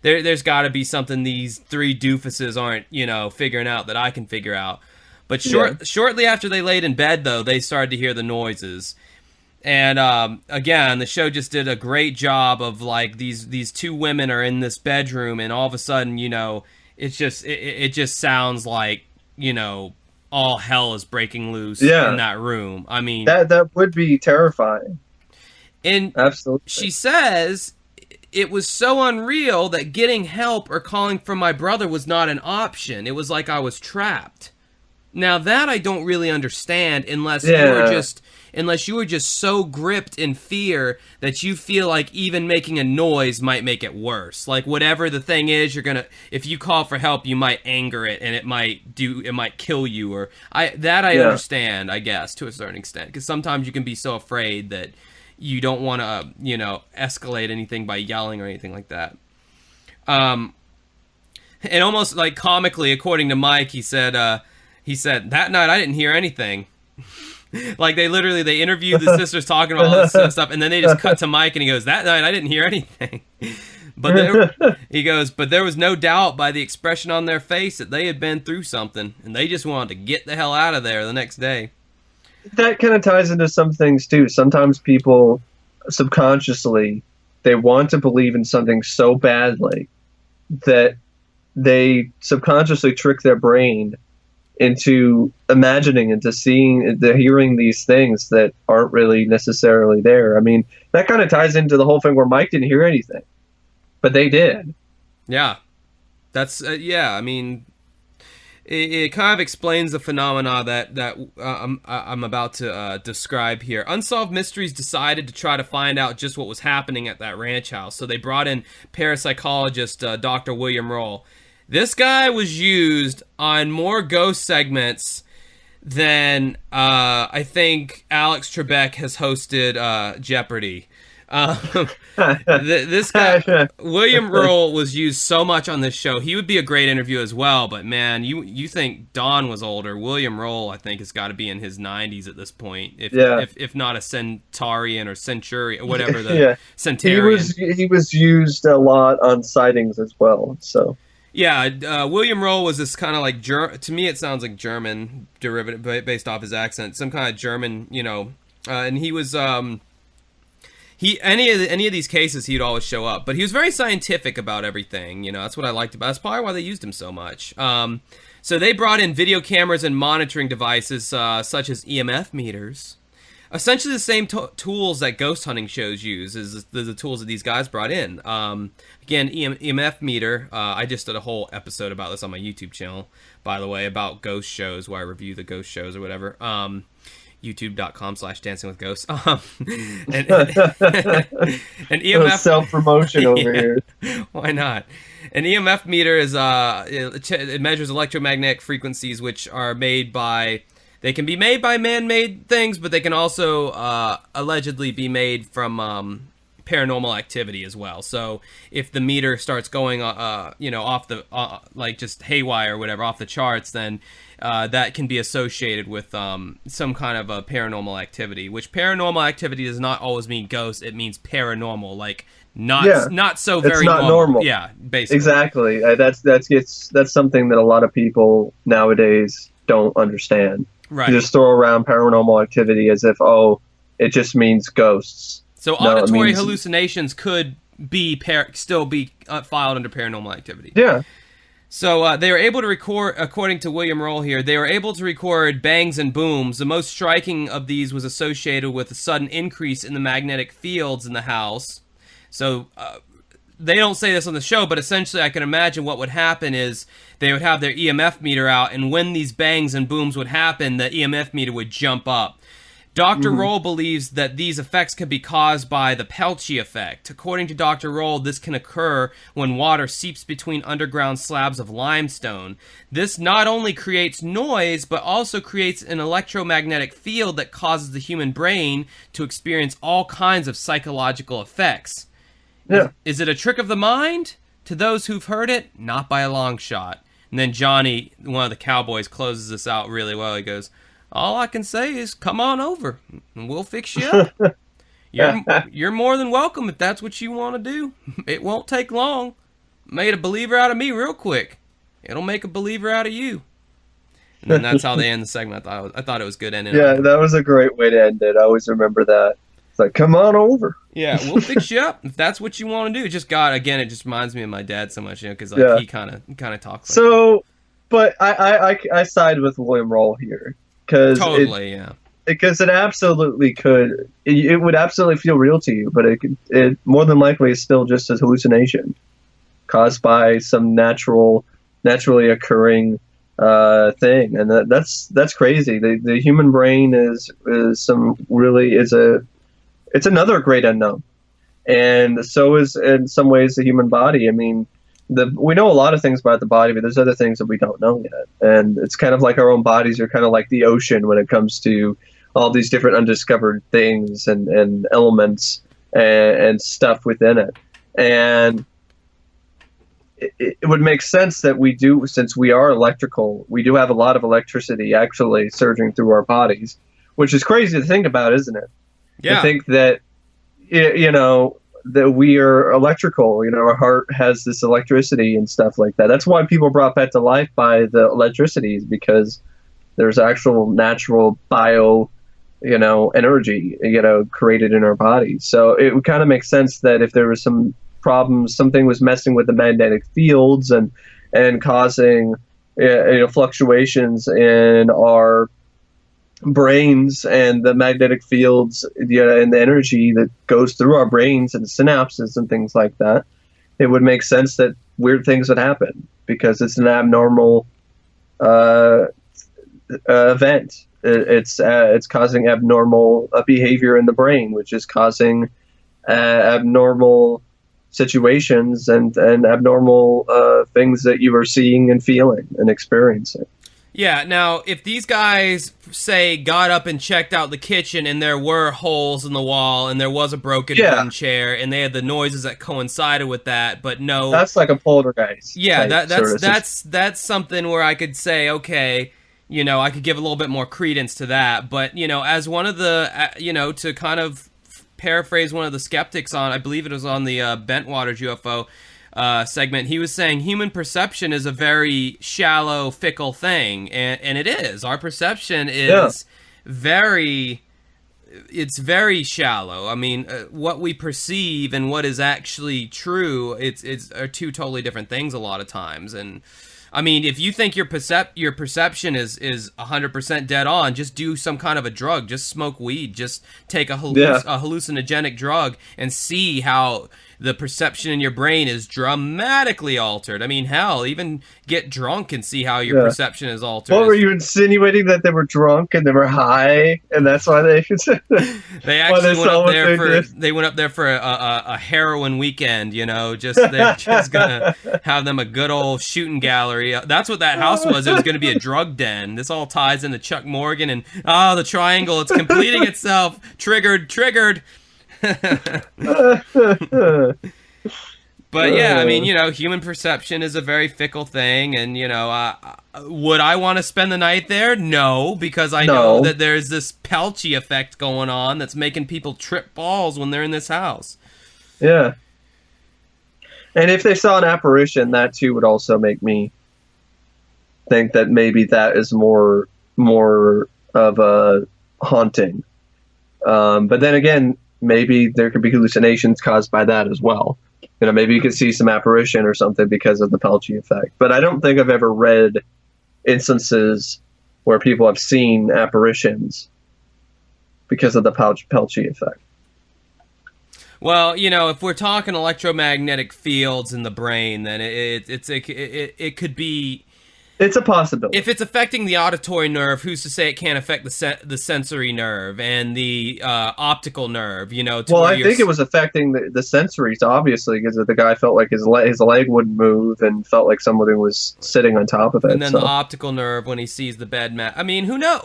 there's got to be something these three doofuses aren't, figuring out that I can figure out. But shortly after they laid in bed, though, they started to hear the noises. And, again, the show just did a great job of, like, these two women are in this bedroom, and all of a sudden, it just sounds like, all hell is breaking loose in that room. I mean... That would be terrifying. And absolutely. She says it was so unreal that getting help or calling for my brother was not an option. It was like I was trapped. Now, that I don't really understand unless you were just so gripped in fear that you feel like even making a noise might make it worse. Like, whatever the thing is, if you call for help, you might anger it, and it might kill you. Or I understand, I guess, to a certain extent, because sometimes you can be so afraid that you don't want to, escalate anything by yelling or anything like that. And almost like comically, according to Mike, he said, that night I didn't hear anything. Like, they interviewed the sisters talking about all this stuff, and then they just cut to Mike, and he goes, that night I didn't hear anything. He goes, but there was no doubt by the expression on their face that they had been through something, and they just wanted to get the hell out of there the next day. That kind of ties into some things, too. Sometimes people, subconsciously, they want to believe in something so badly that they subconsciously trick their brain into imagining, into seeing, into hearing these things that aren't really necessarily there. I mean, that kind of ties into the whole thing where Mike didn't hear anything, but they did. Yeah. That's, I mean, it kind of explains the phenomena that I'm about to describe here. Unsolved Mysteries decided to try to find out just what was happening at that ranch house, so they brought in parapsychologist Dr. William Roll. This guy was used on more ghost segments than I think Alex Trebek has hosted Jeopardy. This guy, William Roll, was used so much on this show. He would be a great interview as well, but man, you think Don was older. William Roll, I think, has got to be in his 90s at this point, if not a Centaurian or Centurion, or whatever the Centurion. He was used a lot on sightings as well, so... Yeah, William Roll was this kind of like to me it sounds like German derivative based off his accent, some kind of German, and he was any of these cases he'd always show up, but he was very scientific about everything. That's what I liked about. That's probably why they used him so much. So they brought in video cameras and monitoring devices such as EMF meters. essentially the same tools that ghost hunting shows use is the tools that these guys brought in. Again, EMF meter. I just did a whole episode about this on my YouTube channel, by the way, about ghost shows, where I review the ghost shows or whatever. YouTube.com/dancingwithghosts. An EMF self-promotion over here. Why not? An EMF meter is it measures electromagnetic frequencies, which are made by. They can be made by man-made things, but they can also allegedly be made from paranormal activity as well. So if the meter starts going, off the like just haywire or whatever, off the charts, then that can be associated with some kind of a paranormal activity. Which paranormal activity does not always mean ghosts; it means paranormal, like not so very it's not normal. Yeah, basically. Exactly. That's something that a lot of people nowadays don't understand. Right. You just throw around paranormal activity as if, it just means ghosts. So auditory hallucinations could still be filed under paranormal activity. Yeah. So they were able to record, according to William Roll here, they were able to record bangs and booms. The most striking of these was associated with a sudden increase in the magnetic fields in the house. So they don't say this on the show, but essentially I can imagine what would happen is they would have their EMF meter out, and when these bangs and booms would happen, the EMF meter would jump up. Dr. Roll believes that these effects could be caused by the Peltier effect. According to Dr. Roll, this can occur when water seeps between underground slabs of limestone. This not only creates noise, but also creates an electromagnetic field that causes the human brain to experience all kinds of psychological effects. Yeah. Is it a trick of the mind? To those who've heard it, not by a long shot. And then Johnny, one of the cowboys, closes this out really well. He goes, all I can say is come on over and we'll fix you up. You're more than welcome if that's what you want to do. It won't take long. Made a believer out of me real quick. It'll make a believer out of you. And then that's how they end the segment. I thought it was good ending. Yeah, that was a great way to end it. I always remember that. It's like, come on over. Yeah, we'll fix you up if that's what you want to do. It just reminds me of my dad so much, because he kind of talks. So, but I side with William Roll here because because it absolutely could. It would absolutely feel real to you, but it more than likely is still just a hallucination caused by some naturally occurring thing, and that's crazy. The human brain is it's another great unknown, and so is in some ways the human body. I mean, we know a lot of things about the body, but there's other things that we don't know yet, and it's kind of like our own bodies are kind of like the ocean when it comes to all these different undiscovered things and elements and stuff within it. And it would make sense that we do, since we are electrical, we do have a lot of electricity actually surging through our bodies, which is crazy to think about, isn't it? Yeah. To think that, that we are electrical, our heart has this electricity and stuff like that. That's why people brought back to life by the electricity, because there's actual natural bio, energy, created in our bodies. So it would kind of make sense that if there was some problems, something was messing with the magnetic fields and causing, fluctuations in our brains and the magnetic fields, and the energy that goes through our brains and synapses and things like that, it would make sense that weird things would happen because it's an abnormal event. It's causing abnormal behavior in the brain, which is causing abnormal situations and abnormal things that you are seeing and feeling and experiencing. Yeah, now, if these guys, say, got up and checked out the kitchen and there were holes in the wall and there was a broken wooden chair and they had the noises that coincided with that, but no... That's like a poltergeist. Yeah, that's something where I could say, okay, I could give a little bit more credence to that, but, as one of the, to kind of paraphrase one of the skeptics on, I believe it was on the Bentwaters UFO segment, he was saying human perception is a very shallow, fickle thing, and it is. Our perception is very shallow. I mean, what we perceive and what is actually true, it's are two totally different things a lot of times, and I mean, if you think your perception is 100% dead on, just do some kind of a drug. Just smoke weed. Just take a hallucinogenic drug and see how the perception in your brain is dramatically altered. I mean, hell, even get drunk and see how your perception is altered. What were you insinuating, that they were drunk and they were high, and that's why they they actually went up there for a heroin weekend, you know, they're just gonna have them a good old shooting gallery. That's what that house was. It was gonna be a drug den. This all ties into Chuck Morgan and the triangle, it's completing itself. Triggered. But yeah, I mean, you know, human perception is a very fickle thing, and you know, would I want to spend the night there? No, because I know that there's this Pelchy effect going on that's making people trip balls when they're in this house. Yeah. And if they saw an apparition, that too would also make me think that maybe that is more of a haunting. But then again, maybe there could be hallucinations caused by that as well. You know, maybe you could see some apparition or something because of the Pelchy effect. But I don't think I've ever read instances where people have seen apparitions because of the Pelchy effect. Well, you know, if we're talking electromagnetic fields in the brain, then it could be. It's a possibility. If it's affecting the auditory nerve, who's to say it can't affect the sensory nerve and the optical nerve? You know. Well, I think it was affecting the sensories, obviously, because the guy felt like his leg wouldn't move and felt like somebody was sitting on top of it. And then the optical nerve when he sees the bed mat. I mean, who knows?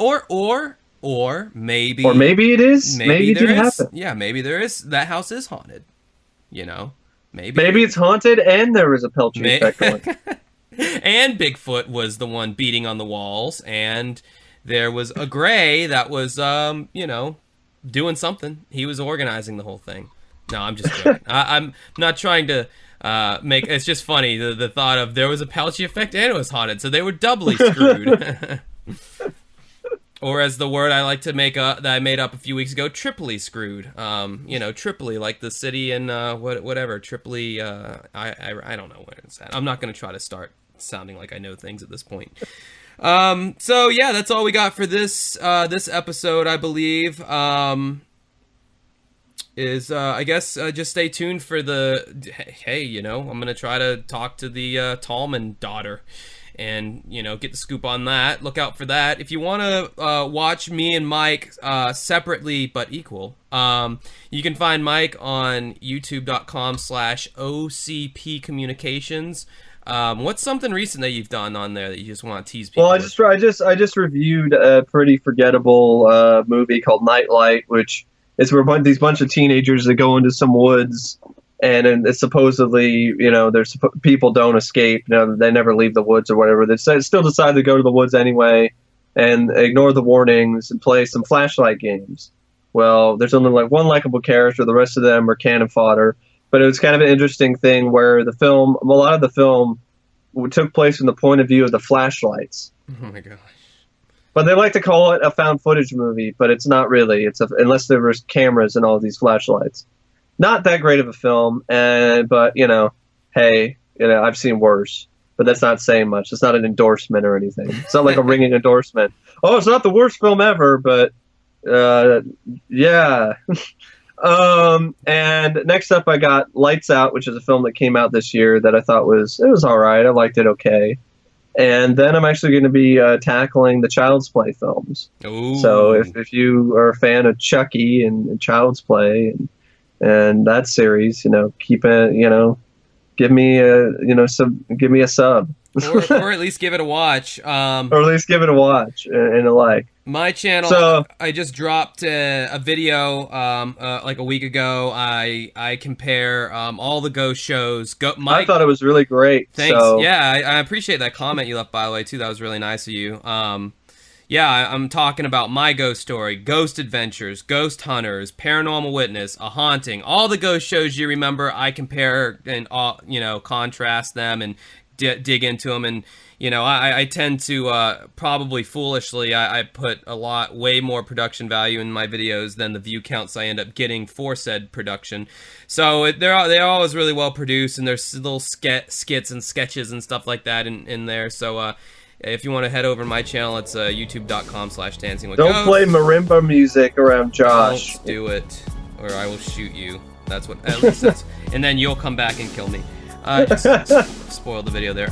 Or maybe. Or maybe it is. Maybe it did happen. Yeah, maybe there is. That house is haunted. You know, maybe it's haunted and there was a Pelchy effect going. And Bigfoot was the one beating on the walls, and there was a gray that was, you know, doing something. He was organizing the whole thing. No, I'm just joking. I'm not trying to make. It's just funny the thought of there was a Pelchy effect and it was haunted, so they were doubly screwed. Or as the word I like to make that I made up a few weeks ago, triply screwed. You know, Tripoli, like the city in whatever Tripoli. I don't know where it's at. I'm not going to try to start sounding like I know things at this point. So yeah, that's all we got for this episode, I believe. I guess just stay tuned for hey, you know, I'm gonna try to talk to the Tallman daughter and, you know, get the scoop on that. Look out for that. If you want to watch me and Mike separately but equal, you can find Mike on youtube.com/OCP Communications. What's something recent that you've done on there that you just want to tease people? Well, I just reviewed a pretty forgettable movie called Nightlight, which is where these bunch of teenagers that go into some woods, and it's supposedly, you know, people don't escape. You know, they never leave the woods or whatever. They still decide to go to the woods anyway and ignore the warnings and play some flashlight games. Well, there's only like one likable character. The rest of them are cannon fodder. But it was kind of an interesting thing where a lot of the film took place from the point of view of the flashlights. Oh my gosh. But they like to call it a found footage movie, but it's not really. Unless there was cameras and all these flashlights. Not that great of a film, but, you know, hey, you know, I've seen worse. But that's not saying much. It's not an endorsement or anything. It's not like a ringing endorsement. Oh, it's not the worst film ever, but yeah. And next up I got Lights Out, which is a film that came out this year that I thought was all right. I liked it okay. And then I'm actually going to be tackling the Child's Play films. Ooh. So if you are a fan of Chucky and Child's Play and that series, you know, keep it, you know, give me a sub. or at least give it a watch. Or at least give it a watch and a like. My channel, so, I just dropped a video like a week ago. I compare all the ghost shows. I thought it was really great. Thanks. So. Yeah, I appreciate that comment you left, by the way, too. That was really nice of you. Yeah, I'm talking about My Ghost Story, Ghost Adventures, Ghost Hunters, Paranormal Witness, A Haunting, all the ghost shows you remember. I compare and contrast them and dig into them. And you know, I tend to probably foolishly I put way more production value in my videos than the view counts I end up getting for said production. So they're always really well produced, and there's little skits and sketches and stuff like that in there. So if you want to head over to my channel, it's youtube.com/dancing with Don't Ghosts. play marimba music around Josh. Don't do it, or I will shoot you. That's what, at least that's, and then you'll come back and kill me. Just spoil the video there.